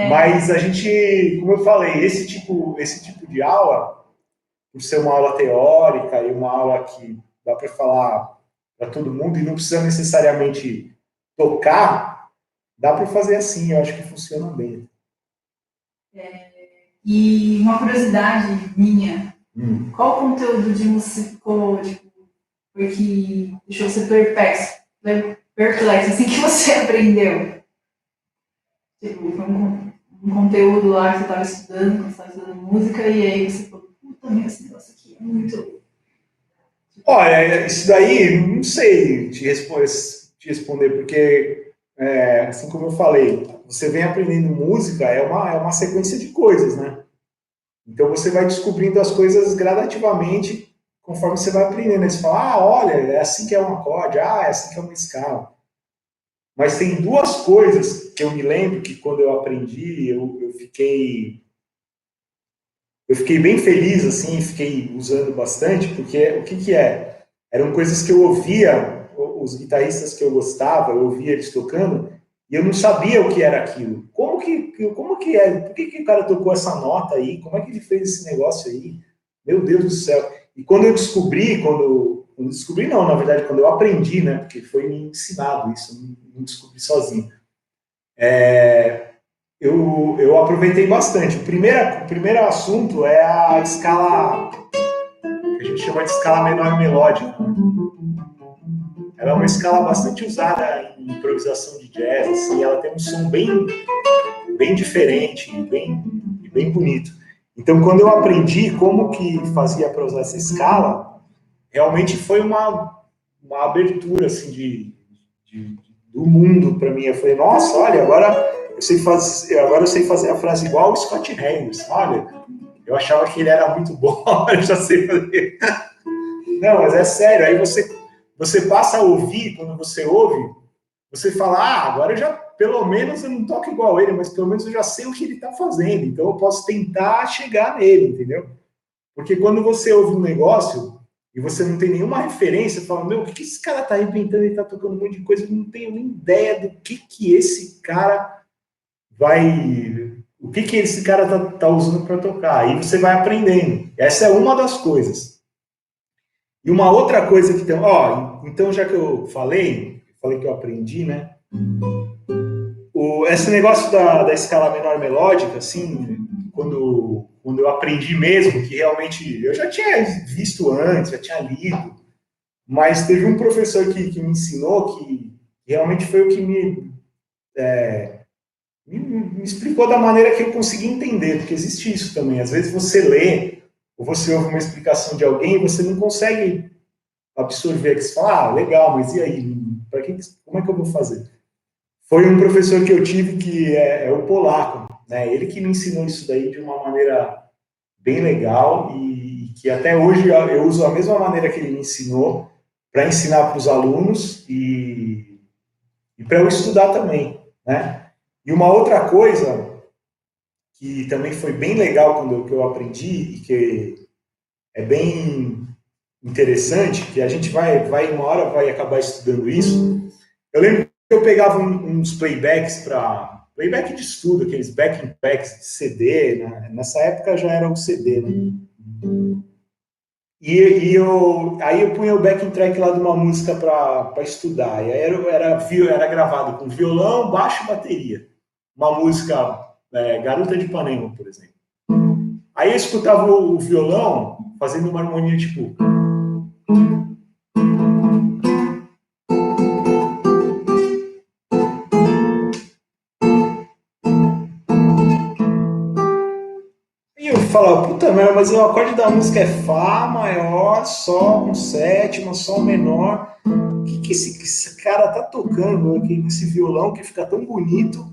Mas a gente, como eu falei, esse tipo de aula, por ser uma aula teórica e uma aula que dá para falar para todo mundo e não precisa necessariamente tocar, dá para fazer assim, eu acho que funciona bem. E uma curiosidade minha, qual conteúdo de música ficou, foi que deixou você perplexo, assim que você aprendeu? Tipo, foi um conteúdo lá que você estava estudando, quando você estava estudando música, e aí você falou, puta, meu, esse negócio aqui é muito... Olha, isso daí, não sei te responder, porque, assim como eu falei, você vem aprendendo música, é uma sequência de coisas, né? Então você vai descobrindo as coisas gradativamente, conforme você vai aprendendo. Aí você fala, olha, é assim que é um acorde, é assim que é uma escala. Mas tem duas coisas que eu me lembro que quando eu aprendi, eu fiquei bem feliz, assim, fiquei usando bastante, porque o que é? Eram coisas que eu ouvia, os guitarristas que eu gostava, eu ouvia eles tocando, e eu não sabia o que era aquilo. Como que é? Por que o cara tocou essa nota aí? Como é que ele fez esse negócio aí? Meu Deus do céu. E quando eu descobri, com quando descobri não, na verdade, quando eu aprendi, né, porque foi me ensinado isso, não descobri sozinho. Eu aproveitei bastante. O primeiro assunto é a escala, que a gente chama de escala menor melódica. Ela é uma escala bastante usada em improvisação de jazz, assim, ela tem um som bem diferente e bem bonito. Então, quando eu aprendi como que fazia para usar essa escala, realmente foi uma abertura assim do mundo para mim. Eu falei, nossa, olha, agora eu sei fazer a frase igual o Scott Haynes. Olha, eu achava que ele era muito bom, eu já sei fazer. Não, mas é sério. Aí você passa a ouvir, quando você ouve, você fala, agora eu já, pelo menos eu não toco igual ele, mas pelo menos eu já sei o que ele está fazendo, então eu posso tentar chegar nele, entendeu? Porque quando você ouve um negócio e você não tem nenhuma referência, você fala, meu, o que esse cara tá inventando? Ele tá tocando um monte de coisa, eu não tenho nem ideia do que esse cara vai... O que esse cara tá usando para tocar. Aí você vai aprendendo. Essa é uma das coisas. E uma outra coisa que tem... então já que eu falei que eu aprendi, né? Esse negócio da escala menor melódica, assim, quando eu aprendi mesmo, que realmente eu já tinha visto antes, já tinha lido, mas teve um professor que me ensinou que realmente foi o que me explicou da maneira que eu consegui entender, porque existe isso também. Às vezes você lê ou você ouve uma explicação de alguém e você não consegue absorver, que você fala, legal, mas e aí? Como é que eu vou fazer? Foi um professor que eu tive que é o polaco, né? Ele que me ensinou isso daí de uma maneira bem legal e que até hoje eu uso a mesma maneira que ele me ensinou para ensinar para os alunos e para eu estudar também, né? E uma outra coisa que também foi bem legal quando eu aprendi e que é bem interessante, que a gente uma hora vai acabar estudando isso. Eu lembro que eu pegava uns playbacks playback de estudo, aqueles backing tracks de CD, né? Nessa época já era o CD, né? Aí eu punha o backing track lá de uma música para estudar. E aí era gravado com violão, baixo e bateria. Uma música Garota de Ipanema, por exemplo. Aí eu escutava o violão fazendo uma harmonia tipo... E eu falava, puta merda, mas o acorde da música é Fá maior, Sol com sétima, Sol menor. O que esse cara tá tocando aqui, esse violão que fica tão bonito?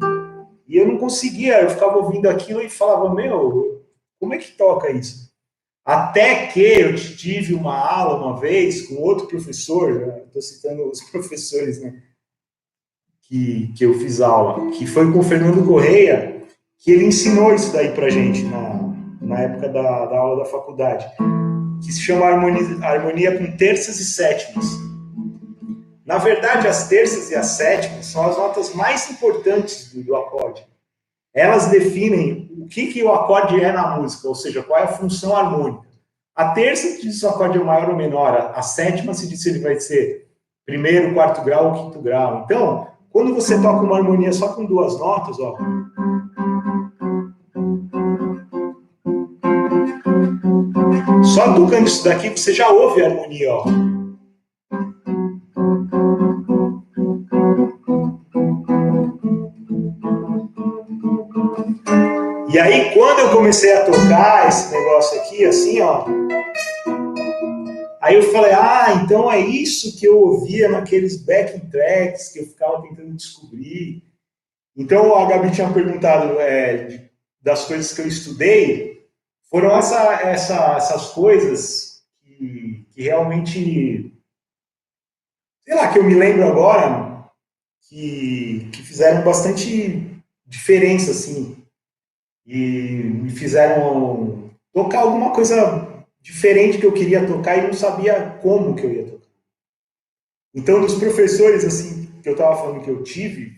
E eu não conseguia, eu ficava ouvindo aquilo e falava, meu, como é que toca isso? Até que eu tive uma aula uma vez com outro professor, estou citando os professores, né, que eu fiz aula, que foi com o Fernando Correia, que ele ensinou isso daí pra gente na época da aula da faculdade, que se chama harmonia com terças e sétimas. Na verdade, as terças e as sétimas são as notas mais importantes do acorde. Elas definem o que o acorde é na música, ou seja, qual é a função harmônica. A terça diz se o acorde é maior ou menor, a sétima se diz se ele vai ser primeiro, quarto grau ou quinto grau. Então, quando você toca uma harmonia só com duas notas, ó, só tocando isso daqui você já ouve a harmonia, ó. E aí, quando eu comecei a tocar esse negócio aqui, assim, ó, aí eu falei, então é isso que eu ouvia naqueles backing tracks que eu ficava tentando descobrir. Então, a Gabi tinha perguntado das coisas que eu estudei, foram essas coisas que realmente, sei lá, que eu me lembro agora, que fizeram bastante diferença, assim, e me fizeram tocar alguma coisa diferente que eu queria tocar e não sabia como que eu ia tocar. Então, dos professores, assim, que eu estava falando que eu tive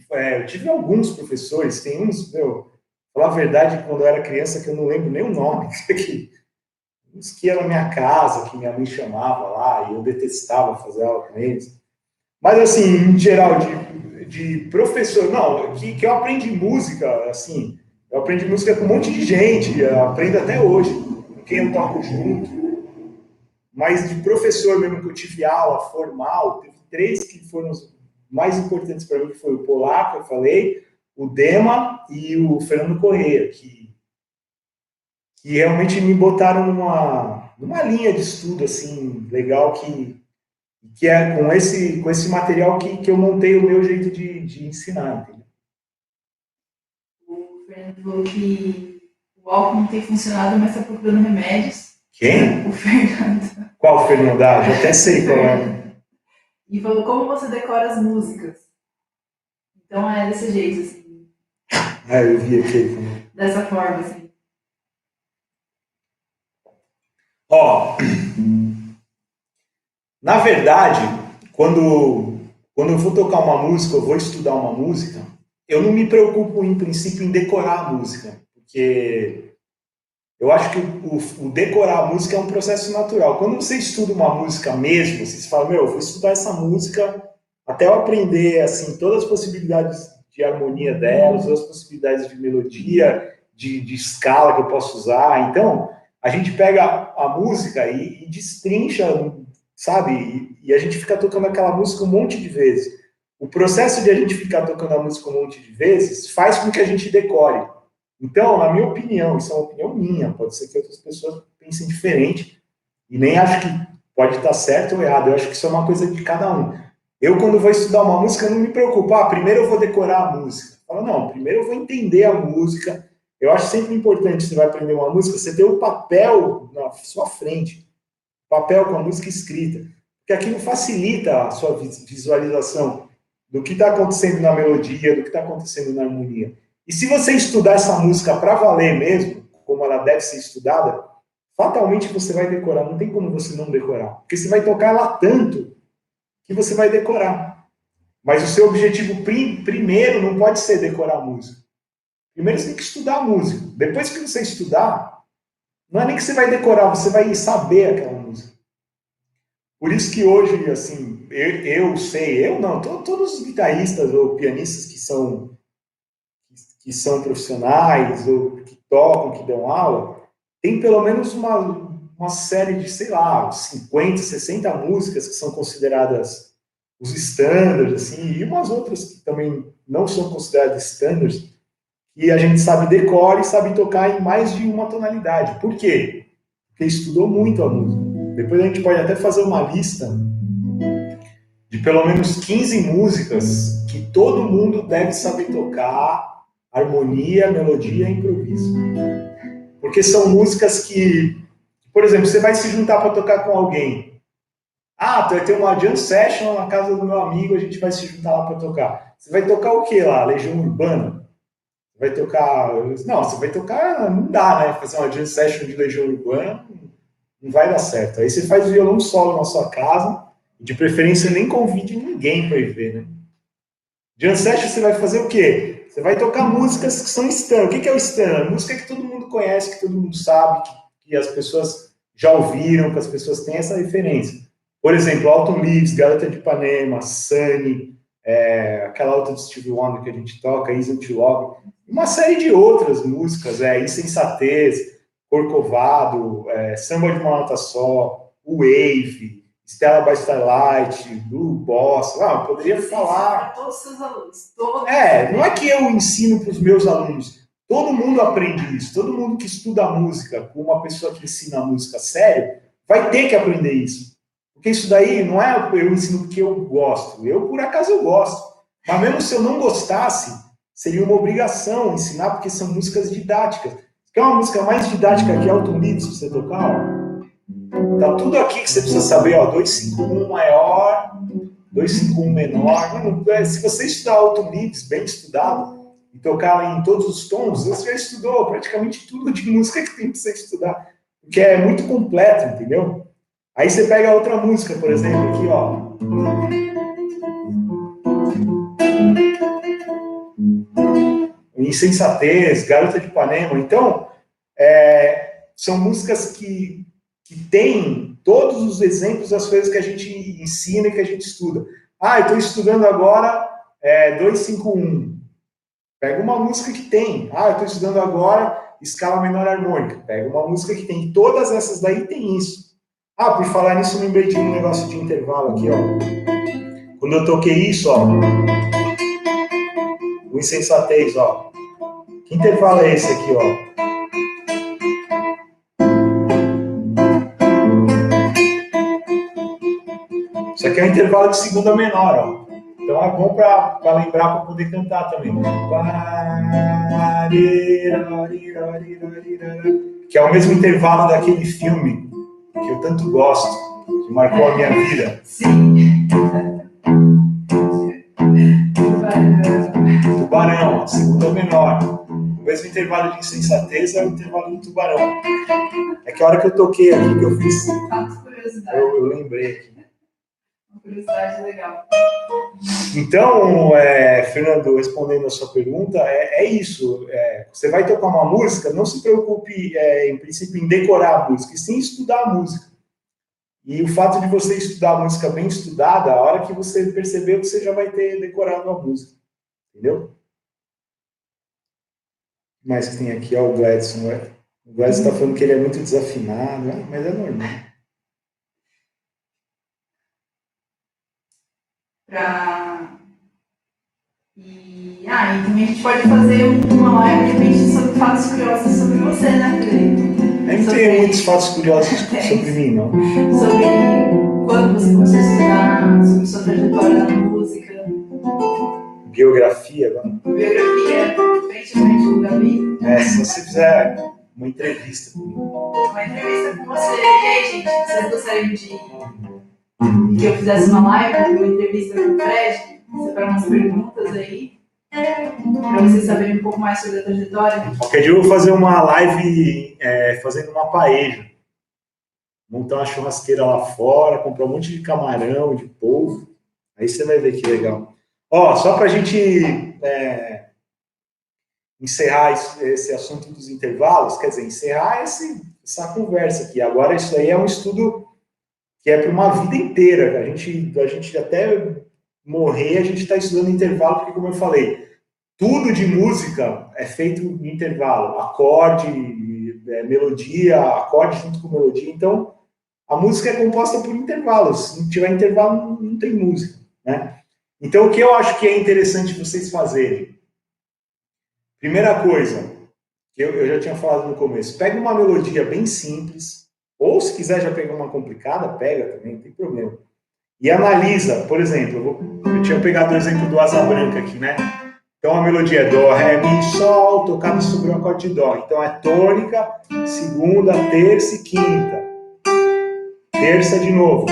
alguns professores, tem uns, falar a verdade, quando eu era criança, que eu não lembro nem o nome, uns que iam na minha casa, que minha mãe chamava lá, e eu detestava fazer aula com eles. Mas, assim, em geral, de professor, não, que eu aprendi música, assim, eu aprendi música com um monte de gente, eu aprendo até hoje, com quem eu toco junto, mas de professor mesmo que eu tive aula formal, teve 3 que foram os mais importantes para mim, que foi o Polaco, eu falei, o Dema e o Fernando Corrêa, que realmente me botaram numa linha de estudo, assim, legal, que é com esse material que eu montei o meu jeito de ensinar, entendeu? O Fernando falou que o álcool não tem funcionado, mas está procurando remédios. Quem? O Fernando. Qual Fernando? Ah, já até sei qual é. E falou como você decora as músicas. Então é desse jeito, assim. Ah, eu vi aqui. Dessa forma, assim. Ó, na verdade, quando eu vou tocar uma música, eu vou estudar uma música, eu não me preocupo, em princípio, em decorar a música, porque eu acho que o decorar a música é um processo natural. Quando você estuda uma música mesmo, você fala, meu, eu vou estudar essa música até eu aprender, assim, todas as possibilidades de harmonia dela, todas as possibilidades de melodia, de escala que eu posso usar. Então, a gente pega a música e destrincha, sabe? E a gente fica tocando aquela música um monte de vezes. O processo de a gente ficar tocando a música um monte de vezes faz com que a gente decore. Então, na minha opinião, isso é uma opinião minha, pode ser que outras pessoas pensem diferente, e nem acho que pode estar certo ou errado, eu acho que isso é uma coisa de cada um. Eu, quando vou estudar uma música, não me preocupo, primeiro eu vou decorar a música. Eu falo, não, primeiro eu vou entender a música. Eu acho sempre importante, você vai aprender uma música, você ter o papel na sua frente, papel com a música escrita, porque aquilo facilita a sua visualização do que está acontecendo na melodia, do que está acontecendo na harmonia. E se você estudar essa música para valer mesmo, como ela deve ser estudada, fatalmente você vai decorar. Não tem como você não decorar. Porque você vai tocar ela tanto que você vai decorar. Mas o seu objetivo primeiro não pode ser decorar a música. Primeiro você tem que estudar a música. Depois que você estudar, não é nem que você vai decorar, você vai saber aquela música. Por isso que hoje, assim, eu sei, eu não, todos os guitarristas ou pianistas que são profissionais ou que tocam, que dão aula, tem pelo menos uma série de, sei lá, 50, 60 músicas que são consideradas os standards, assim, e umas outras que também não são consideradas standards, e a gente sabe decorar e sabe tocar em mais de uma tonalidade. Por quê? Porque estudou muito a música. Depois a gente pode até fazer uma lista de pelo menos 15 músicas que todo mundo deve saber tocar, harmonia, melodia e improviso. Porque são músicas que, por exemplo, você vai se juntar para tocar com alguém. Vai ter uma jam session na casa do meu amigo, a gente vai se juntar lá para tocar. Você vai tocar o que lá? Legião Urbana? Vai tocar... Não, você vai tocar... Não dá, né? Fazer uma jam session de Legião Urbana não vai dar certo. Aí você faz violão solo na sua casa, de preferência nem convide ninguém para ir ver, né? Jam session você vai fazer o quê? Você vai tocar músicas que são standard. O que é o standard? Música que todo mundo conhece, que todo mundo sabe, que as pessoas já ouviram, que as pessoas têm essa referência. Por exemplo, Autumn Leaves, Garota de Ipanema, Sunny, aquela outra do Stevie Wonder que a gente toca, Easy to Love, uma série de outras músicas, Insensatez, Corcovado, Samba de uma Nota Só, Wave, Stella by Starlight, Blue Boss, poderia falar... Para todos os seus alunos. Todos. Não é que eu ensino para os meus alunos, todo mundo aprende isso, todo mundo que estuda música, com uma pessoa que ensina música sério, vai ter que aprender isso. Porque isso daí não é eu ensino porque eu gosto, eu por acaso eu gosto. Mas mesmo se eu não gostasse, seria uma obrigação ensinar, porque são músicas didáticas. Quer uma música mais didática que Autumn Leaves pra você tocar? Tá tudo aqui que você precisa saber, 251 maior, 251 menor. Se você estudar Autumn Leaves bem estudado e tocar em todos os tons, você já estudou praticamente tudo de música que tem que você estudar, porque é muito completo, entendeu? Aí você pega outra música, por exemplo, aqui, Insensatez, Garota de Ipanema. Então, são músicas que que tem todos os exemplos das coisas que a gente ensina e que a gente estuda. Ah, eu estou estudando agora 2-5-1. Pega uma música que tem. Ah, eu estou estudando agora escala menor harmônica. Pega uma música que tem. Todas essas daí tem isso. Ah, por falar nisso, eu lembrei de um negócio de intervalo aqui, ó. Quando eu toquei isso, ó. O insensatez, ó. Que intervalo é esse aqui, ó? Isso aqui é um intervalo de segunda menor, ó. Então é bom para lembrar, para poder cantar também. Que é o mesmo intervalo daquele filme que eu tanto gosto, que marcou a minha vida. Sim. Tubarão, segunda menor. O mesmo intervalo de insensatez é o intervalo do tubarão. É que a hora que eu toquei aqui, que eu fiz. Eu lembrei aqui. Uma curiosidade legal. Então, Fernando, respondendo a sua pergunta, é isso. Você vai tocar uma música, não se preocupe, em princípio, em decorar a música, e sim estudar a música. E o fato de você estudar a música bem estudada, a hora que você perceber, você já vai ter decorado a música. Entendeu? Mas que tem aqui, ó, o Gladson, né? O Gladson está falando que ele é muito desafinado, mas é normal. E também a gente pode fazer uma live, de repente, sobre fatos curiosos sobre você, né, Felipe? Eu não tenho muitos fatos curiosos sobre mim, não. Sobre quando você começou a estudar, sobre sua trajetória na música. Biografia, agora. Biografia, frente com o Gabi. Se você fizer uma entrevista comigo. Uma entrevista com você. E aí, gente, vocês gostariam que eu fizesse uma live, uma entrevista com o Fred? Separar umas perguntas aí, para vocês saberem um pouco mais sobre a trajetória. Qualquer dia eu vou fazer uma live fazendo uma paella. Montar uma churrasqueira lá fora, comprar um monte de camarão, de polvo. Aí você vai ver que legal. Ó, só para a gente encerrar esse assunto dos intervalos, quer dizer, encerrar essa conversa aqui. Agora, isso aí é um estudo que é para uma vida inteira. A gente até morrer, a gente está estudando intervalo, porque, como eu falei, tudo de música é feito em intervalo. Acorde, melodia, acorde junto com melodia. Então, a música é composta por intervalos. Se não tiver intervalo, não tem música, né? Então, o que eu acho que é interessante vocês fazerem? Primeira coisa, que eu já tinha falado no começo, pega uma melodia bem simples, ou se quiser já pegar uma complicada, pega também, não tem problema. E analisa, por exemplo, eu tinha pegado o exemplo do Asa Branca aqui, né? Então a melodia é Dó, Ré, Mi, Sol, tocada sobre o acorde de Dó. Então é tônica, segunda, terça e quinta. Terça de novo.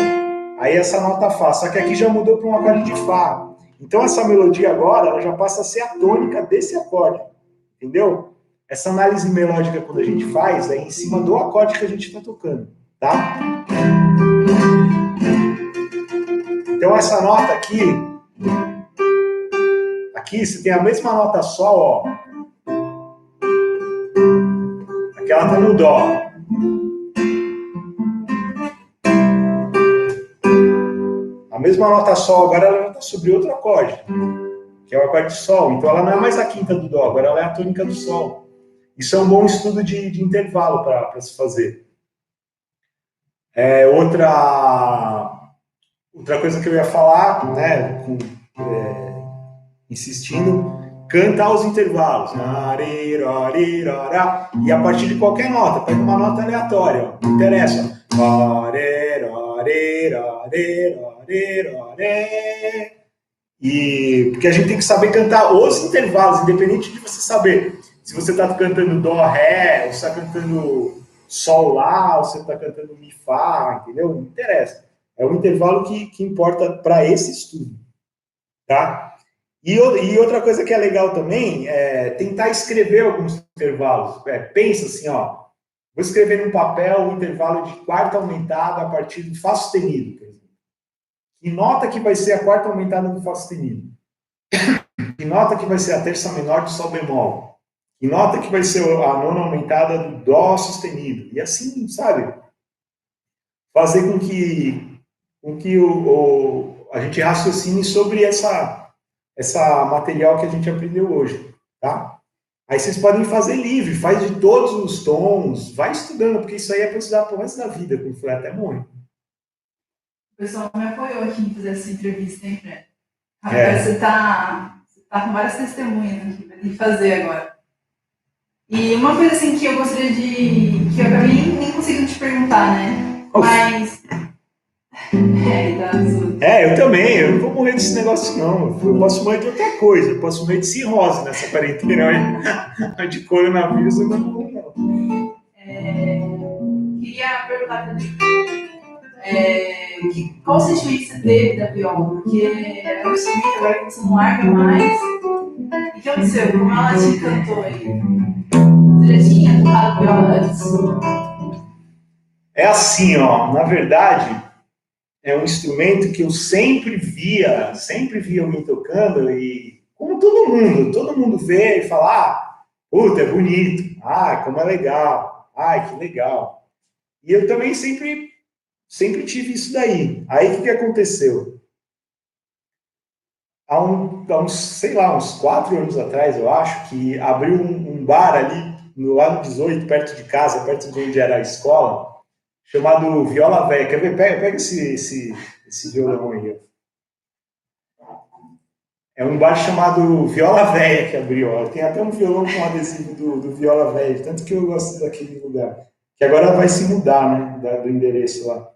Aí essa nota Fá, só que aqui já mudou para um acorde de Fá. Então essa melodia agora, ela já passa a ser a tônica desse acorde. Entendeu? Essa análise melódica, quando a gente faz, é em cima do acorde que a gente está tocando, tá? Então essa nota aqui você tem a mesma nota Sol, ó. Aqui ela tá no Dó. A mesma nota Sol agora ela já tá sobre outro acorde, que é o acorde de Sol. Então ela não é mais a quinta do Dó, agora ela é a tônica do Sol. Isso é um bom estudo de intervalo para se fazer. Outra coisa que eu ia falar, né, insistindo, cantar os intervalos. E a partir de qualquer nota, pega uma nota aleatória, não interessa. E porque a gente tem que saber cantar os intervalos, independente de você saber se você está cantando Dó, Ré, ou você está cantando Sol, Lá, ou você está cantando Mi, Fá, entendeu? Não interessa. É o intervalo que importa para esse estudo, tá? E outra coisa que é legal também é tentar escrever alguns intervalos. Pensa assim, ó, vou escrever num papel um intervalo de quarta aumentada a partir do Fá sustenido, por exemplo. Que nota que vai ser a quarta aumentada do Fá sustenido? Que nota que vai ser a terça menor do Sol bemol? Que nota que vai ser a nona aumentada do Dó sustenido? E assim, sabe? fazer com que a gente raciocine sobre essa material que a gente aprendeu hoje, tá? Aí vocês podem fazer livre, faz de todos os tons, vai estudando, porque isso aí é para estudar pro resto da vida, como foi até morrer. O pessoal me apoiou aqui em fazer essa entrevista, hein, Fred? Agora você tá com várias testemunhas aqui pra gente fazer agora. E uma coisa assim que eu gostaria que eu acabei nem conseguindo te perguntar, né? Mas... eu também, eu não vou morrer desse negócio não, eu posso morrer de outra coisa, eu posso morrer de cirrose nessa quarentena, de coronavírus eu não morro não. Queria perguntar também qual o sentimento você teve da viola, porque é um instrumento agora que você não larga mais. E o que aconteceu? Como ela te encantou aí? Você já tinha tocado viola antes? É assim, ó, na verdade, é um instrumento que eu sempre via alguém tocando e, como todo mundo vê e fala, puta, é bonito, como é legal, que legal. E eu também sempre tive isso daí. Aí, o que aconteceu? Há uns, sei lá, uns 4 anos atrás, eu acho, que abriu um bar ali, lá no 18, perto de casa, perto de onde era a escola, chamado Viola Véia. Quer ver? Pega esse violão aí. É um bar chamado Viola Véia que abriu. Ó. Tem até um violão com adesivo do Viola Véia, tanto que eu gosto daquele lugar. Que agora vai se mudar, né, do endereço lá.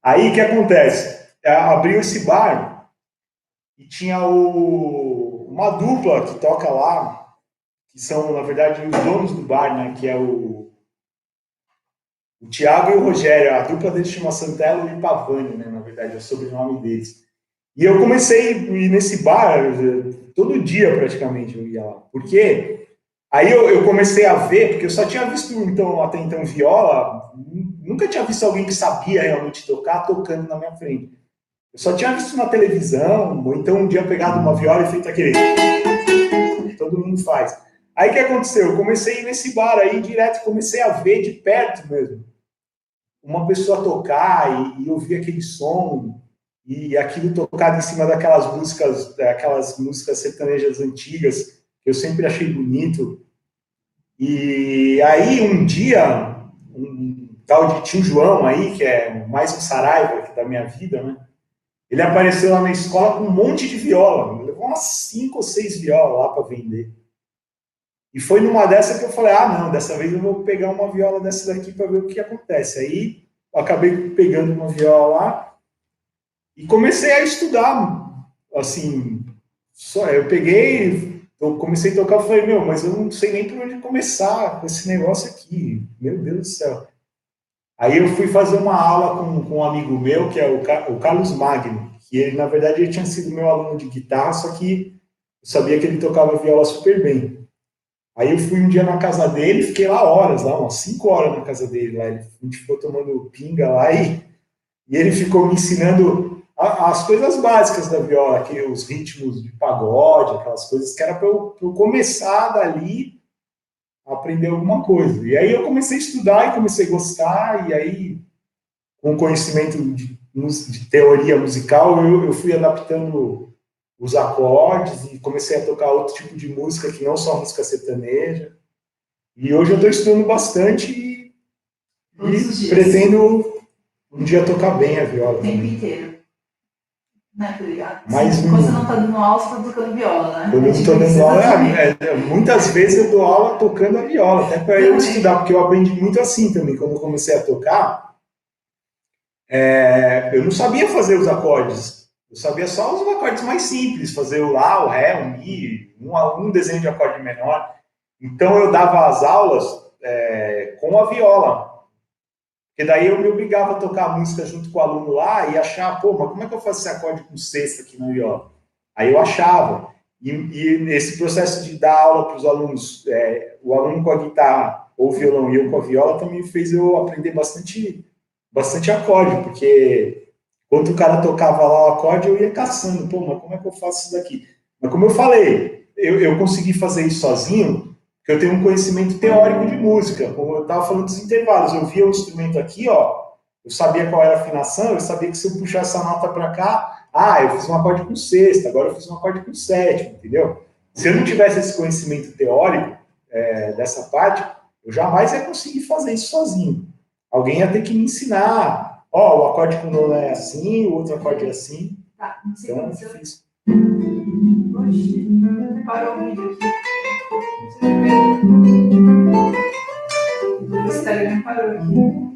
Aí, o que acontece? Abriu esse bar e tinha uma dupla que toca lá, que são, na verdade, os donos do bar, né, que é o Thiago e o Rogério. A dupla deles chama Santelo e Pavani, né, na verdade, é o sobrenome deles. E eu comecei a ir nesse bar todo dia, praticamente, eu ia lá. Por quê? Aí eu comecei a ver, porque eu só tinha visto até então viola, nunca tinha visto alguém que sabia realmente tocar tocando na minha frente. Eu só tinha visto na televisão, ou então um dia pegado uma viola e feito aquele que todo mundo faz. Aí o que aconteceu? Eu comecei a ir nesse bar aí direto, comecei a ver de perto mesmo uma pessoa tocar e ouvir aquele som e aquilo tocado em cima daquelas músicas sertanejas antigas que eu sempre achei bonito. E aí, um dia, um tal de tio João aí, que é mais um Saraiva da minha vida, né? Ele apareceu lá na escola com um monte de viola. Ele levou umas 5 ou 6 violas lá para vender. E foi numa dessa que eu falei, não, dessa vez eu vou pegar uma viola dessa daqui para ver o que acontece. Aí, eu acabei pegando uma viola lá e comecei a estudar, assim, eu comecei a tocar, eu falei, mas eu não sei nem por onde começar com esse negócio aqui, meu Deus do céu. Aí eu fui fazer uma aula com um amigo meu, que é o Carlos Magno, que ele, na verdade, ele tinha sido meu aluno de guitarra, só que eu sabia que ele tocava viola super bem. Aí eu fui um dia na casa dele, fiquei lá horas, umas 5 horas na casa dele, lá. A gente ficou tomando pinga lá e ele ficou me ensinando as coisas básicas da viola, que os ritmos de pagode, aquelas coisas que era para eu começar dali a aprender alguma coisa. E aí eu comecei a estudar e comecei a gostar, e aí, com conhecimento de teoria musical, eu fui adaptando os acordes e comecei a tocar outro tipo de música, que não só música sertaneja. E hoje eu estou estudando bastante e pretendo um dia tocar bem a viola. O tempo inteiro. Né, tá ligado? Mas quando você não tá dando aula, você tá tocando viola, né? Quando eu não tô dando aula, muitas vezes eu dou aula tocando a viola, até para eu estudar, porque eu aprendi muito assim também. Quando eu comecei a tocar, eu não sabia fazer os acordes. Eu sabia só os acordes mais simples, fazer o Lá, o Ré, o Mi, um desenho de acorde menor. Então eu dava as aulas com a viola. Porque daí eu me obrigava a tocar a música junto com o aluno lá e achar, mas como é que eu faço esse acorde com sexta aqui na viola? Aí eu achava. E esse processo de dar aula para os alunos, o aluno com a guitarra ou o violão e eu com a viola, também fez eu aprender bastante acorde, porque quando o cara tocava lá o acorde, eu ia caçando, mas como é que eu faço isso daqui? Mas como eu falei, eu consegui fazer isso sozinho, porque eu tenho um conhecimento teórico de música. Como eu estava falando dos intervalos, eu via o instrumento aqui, ó, Eu sabia qual era a afinação, eu sabia que se eu puxar essa nota para cá, eu fiz um acorde com sexta, agora eu fiz um acorde com sétima, entendeu? Se eu não tivesse esse conhecimento teórico dessa parte, eu jamais ia conseguir fazer isso sozinho. Alguém ia ter que me ensinar, o acorde com nono é assim, o outro acorde é assim. Tá, não sei então, como você... Oxi, parou o vídeo aqui. O Instagram parou aqui.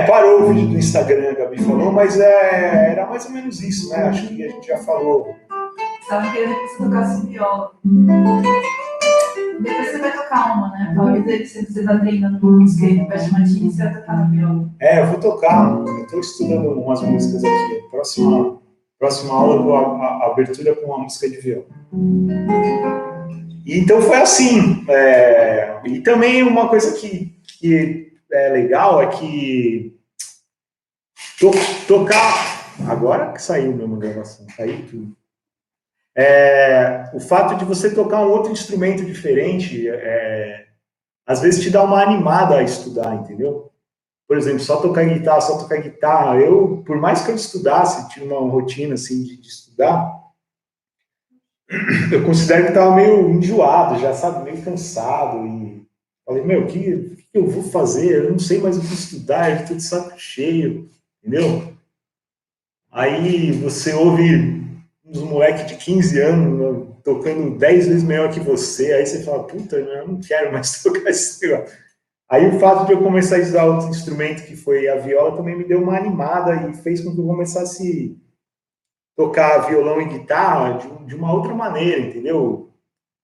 Parou o vídeo do Instagram, a Gabi falou, mas era mais ou menos isso, né? Acho que a gente já falou. Estavam querendo que você tocasse viola. Depois você vai tocar uma, né? Talvez se você tá treinando uma música aí no Pet Martins, você vai tocar na viola. Eu vou tocar. Eu tô estudando umas músicas aqui. Próxima aula eu vou a abertura com uma música de viola. E então foi assim. E também uma coisa que é legal é que tocar... Agora que saiu mesmo a gravação, saiu tudo. O fato de você tocar um outro instrumento diferente, às vezes te dá uma animada a estudar, entendeu? Por exemplo, só tocar guitarra. Por mais que eu estudasse, tinha uma rotina assim de estudar, eu considero que estava meio enjoado, já sabe, meio cansado. E falei, o que eu vou fazer? Eu não sei mais o que estudar, eu estou de saco cheio, entendeu? Aí você ouve uns moleques de 15 anos tocando 10 vezes melhor que você, aí você fala, puta, eu não quero mais tocar esse negócio. Aí o fato de eu começar a estudar outro instrumento, que foi a viola, também me deu uma animada e fez com que eu começasse a tocar violão e guitarra de uma outra maneira, entendeu?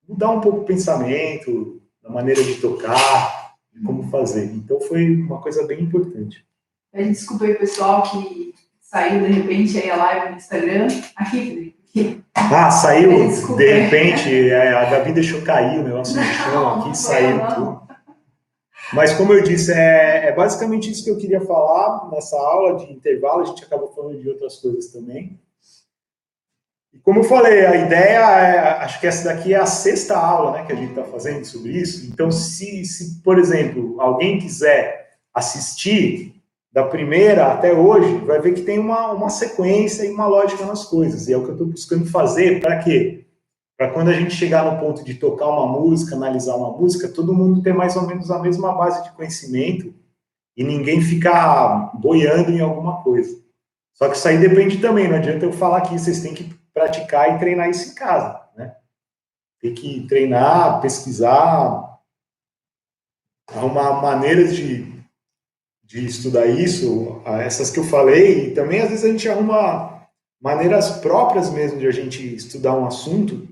Mudar um pouco o pensamento, a maneira de tocar, de como fazer. Então foi uma coisa bem importante. Desculpa aí, pessoal, que saiu de repente aí a live no Instagram. Aqui, Felipe. Saiu de repente, a Gabi deixou cair o negócio no chão aqui, saiu tudo. Mas como eu disse, é basicamente isso que eu queria falar nessa aula de intervalo, a gente acabou falando de outras coisas também. E como eu falei, a ideia acho que essa daqui é a 6ª aula, né, que a gente está fazendo sobre isso. Então, se, por exemplo, alguém quiser assistir da primeira até hoje, vai ver que tem uma sequência e uma lógica nas coisas. E é o que eu estou buscando fazer, para quê? Para quando a gente chegar no ponto de tocar uma música, analisar uma música, todo mundo ter mais ou menos a mesma base de conhecimento e ninguém ficar boiando em alguma coisa. Só que isso aí depende também, não adianta eu falar que vocês têm que praticar e treinar isso em casa, né? Tem que treinar, pesquisar, arrumar maneiras de estudar isso, essas que eu falei, e também às vezes a gente arruma maneiras próprias mesmo de a gente estudar um assunto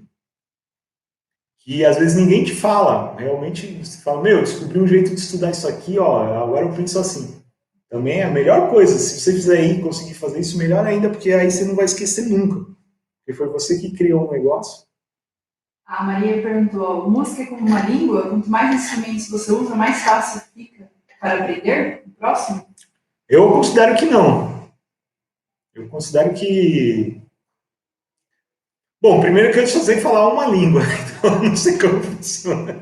que às vezes ninguém te fala. Realmente você fala, descobri um jeito de estudar isso aqui, agora eu penso assim. Também é a melhor coisa, se você fizer aí, conseguir fazer isso, melhor ainda, porque aí você não vai esquecer nunca. Porque foi você que criou um negócio. A Maria perguntou, música é como uma língua? Quanto mais instrumentos você usa, mais fácil fica para aprender? O próximo? Eu considero que não. Eu considero que... Bom, primeiro que eu só sei falar uma língua, então eu não sei como funciona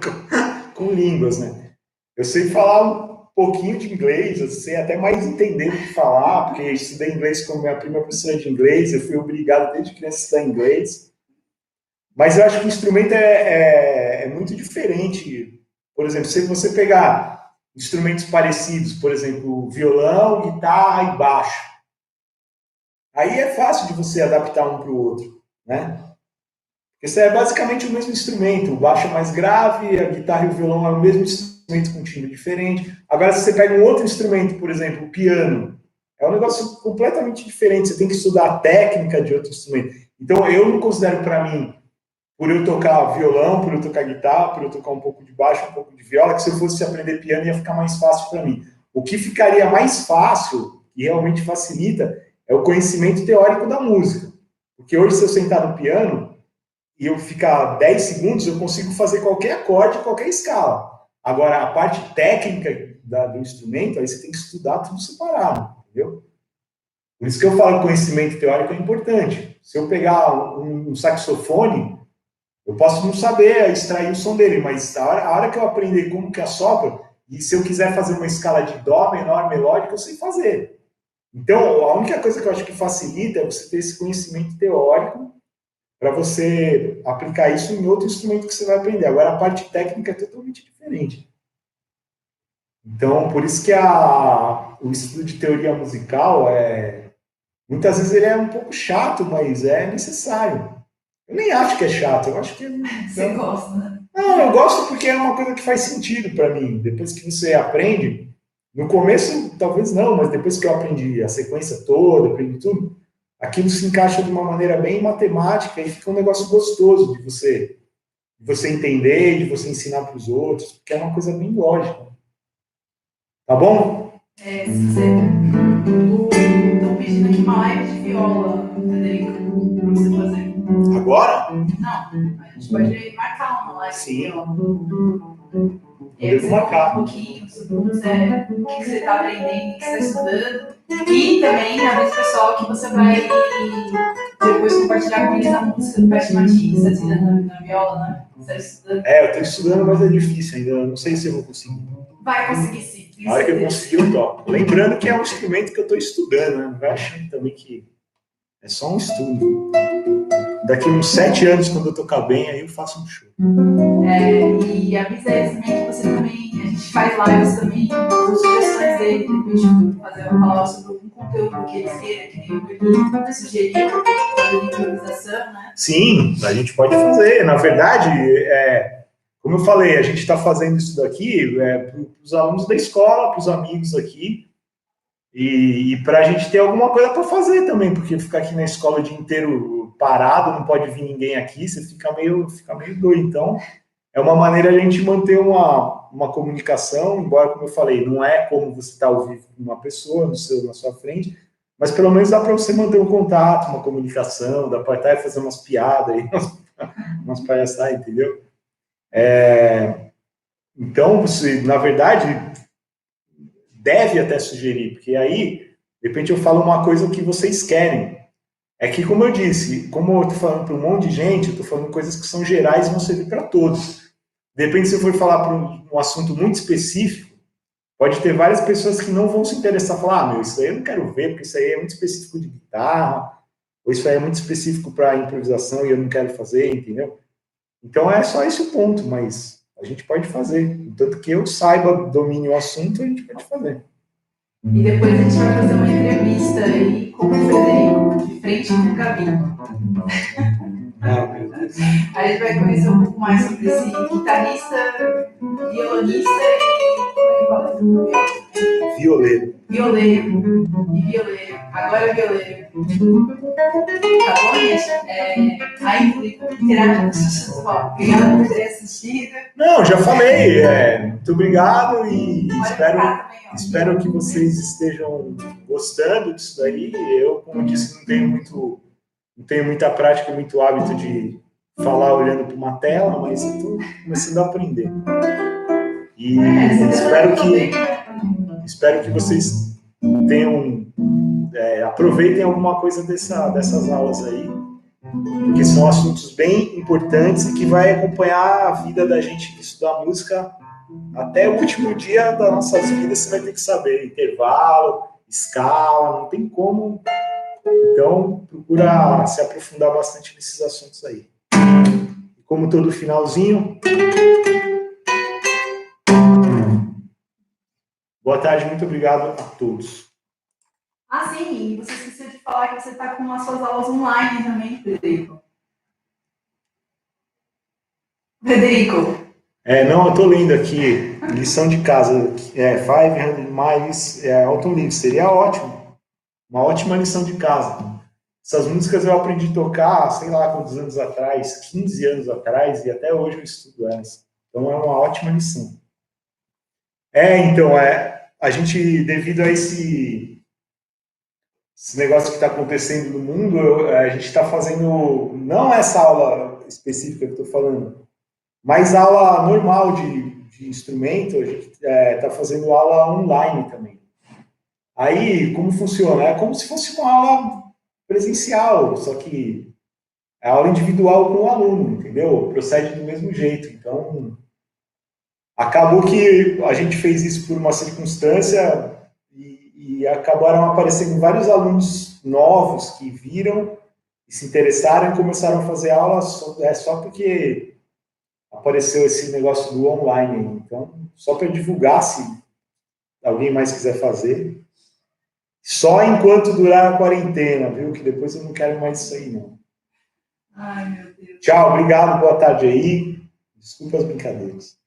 com línguas, né? Eu sei falar um pouquinho de inglês, eu sei até mais entender do que falar, porque eu estudei inglês com minha prima professora de inglês, eu fui obrigado desde criança a estudar inglês. Mas eu acho que o instrumento é muito diferente. Por exemplo, se você pegar instrumentos parecidos, por exemplo, violão, guitarra e baixo, aí é fácil de você adaptar um para o outro, né? Esse é basicamente o mesmo instrumento, o baixo é mais grave, a guitarra e o violão é o mesmo instrumento com um timbre diferente. Agora, se você pega um outro instrumento, por exemplo, o piano, é um negócio completamente diferente, você tem que estudar a técnica de outro instrumento. Então, eu não considero para mim, por eu tocar violão, por eu tocar guitarra, por eu tocar um pouco de baixo, um pouco de viola, que se eu fosse aprender piano ia ficar mais fácil para mim. O que ficaria mais fácil, e realmente facilita, é o conhecimento teórico da música. Porque hoje, se eu sentar no piano e eu ficar 10 segundos, eu consigo fazer qualquer acorde, qualquer escala. Agora, a parte técnica do instrumento, aí você tem que estudar tudo separado, entendeu? Por isso que eu falo que o conhecimento teórico é importante. Se eu pegar um saxofone, eu posso não saber extrair o som dele, mas a hora que eu aprender como que assopra, E se eu quiser fazer uma escala de dó menor melódica, eu sei fazer. Então, a única coisa que eu acho que facilita é você ter esse conhecimento teórico para você aplicar isso em outro instrumento que você vai aprender. Agora, a parte técnica é totalmente diferente. Então, por isso que o estudo de teoria musical muitas vezes ele é um pouco chato, mas é necessário. Eu nem acho que é chato, eu acho que... Você gosta, né? Não, eu gosto porque é uma coisa que faz sentido para mim. Depois que você aprende, no começo talvez não, mas depois que eu aprendi a sequência toda, aprendi tudo, aquilo se encaixa de uma maneira bem matemática e fica um negócio gostoso de você entender, de você ensinar para os outros, porque é uma coisa bem lógica. Tá bom? Estão pedindo aqui uma live de viola, Frederico, para você fazer. Agora? Não, a gente pode marcar uma live de viola. Podemos marcar. Um pouquinho sobre o que você está aprendendo, o que você está estudando. E também avisa o pessoal que você vai depois compartilhar com eles a música do Pet Martins, você está estudando na viola, né? Você está estudando? Eu estou estudando, mas é difícil ainda. Eu não sei se eu vou conseguir. Vai conseguir sim. Na hora que eu conseguir, eu toco. Lembrando que é um instrumento que eu estou estudando, né? Não vai achando também que é só um estudo. Daqui uns 7 anos, quando eu tocar bem, aí eu faço um show. E avisa eles também que você também, a gente faz lives também com sugestões dele, depois de falar sobre algum conteúdo que eles queiram, que nem o Berlim sugeriu, fazer improvisação, né? Sim, a gente pode fazer. Na verdade, como eu falei, a gente está fazendo isso daqui para os alunos da escola, para os amigos aqui, e para a gente ter alguma coisa para fazer também, porque ficar aqui na escola o dia inteiro parado, não pode vir ninguém aqui, você fica meio doido. Então, é uma maneira de a gente manter uma comunicação, embora, como eu falei, não é como você está ao vivo com uma pessoa na sua frente, mas pelo menos dá para você manter um contato, uma comunicação, dá para até fazer umas piadas aí, umas palhaçadas, entendeu? Então, você, na verdade, deve até sugerir, porque aí, de repente, eu falo uma coisa que vocês querem. É que, como eu disse, como eu estou falando para um monte de gente, eu estou falando coisas que são gerais e vão servir para todos. De repente, se eu for falar para um assunto muito específico, pode ter várias pessoas que não vão se interessar, falar, meu, isso aí eu não quero ver, porque isso aí é muito específico de guitarra, ou isso aí é muito específico para improvisação e eu não quero fazer, entendeu? Então é só esse o ponto, mas a gente pode fazer. Tanto que eu saiba, domine o assunto, a gente pode fazer. E depois a gente vai fazer uma entrevista aí com o Frederico, de frente com o Gabi. Meu Deus. Aí a gente vai conhecer um pouco mais sobre esse guitarrista, violonista e... como é que fala? Violeiro. Violeiro. E violeiro. Agora é violeiro. Tá bom, gente? Aí, interage com as pessoas. Obrigada por ter assistido. Não, já falei. Muito obrigado e Também, espero que vocês estejam gostando disso daí. Eu, como disse, não tenho muita prática, muito hábito de falar olhando para uma tela, mas eu estou começando a aprender. E espero que vocês aproveitem alguma coisa dessas aulas aí, porque são assuntos bem importantes e que vai acompanhar a vida da gente que estuda música até o último dia das nossas vidas. Você vai ter que saber intervalo, escala, não tem como. Então, procura se aprofundar bastante nesses assuntos aí. E como todo finalzinho, boa tarde, muito obrigado a todos. Ah, sim, e você esqueceu de falar que você está com as suas aulas online também, Frederico. Não, eu estou lendo aqui, lição de casa, 500 Miles, Autumn Leaves, seria ótimo, uma ótima lição de casa. Essas músicas eu aprendi a tocar, sei lá quantos anos atrás, 15 anos atrás, e até hoje eu estudo elas. Então é uma ótima lição. A gente, devido a esse negócio que está acontecendo no mundo, a gente está fazendo, não essa aula específica que eu estou falando, mas aula normal de instrumento, a gente está fazendo aula online também. Aí, como funciona? É como se fosse uma aula presencial, só que é aula individual com o aluno, entendeu? Procede do mesmo jeito. Então, Acabou que a gente fez isso por uma circunstância e acabaram aparecendo vários alunos novos que viram e se interessaram e começaram a fazer aulas só porque apareceu esse negócio do online. Então, só para divulgar, se alguém mais quiser fazer. Só enquanto durar a quarentena, viu? Que depois eu não quero mais isso aí, não. Ai, meu Deus. Tchau, obrigado, boa tarde aí. Desculpa as brincadeiras.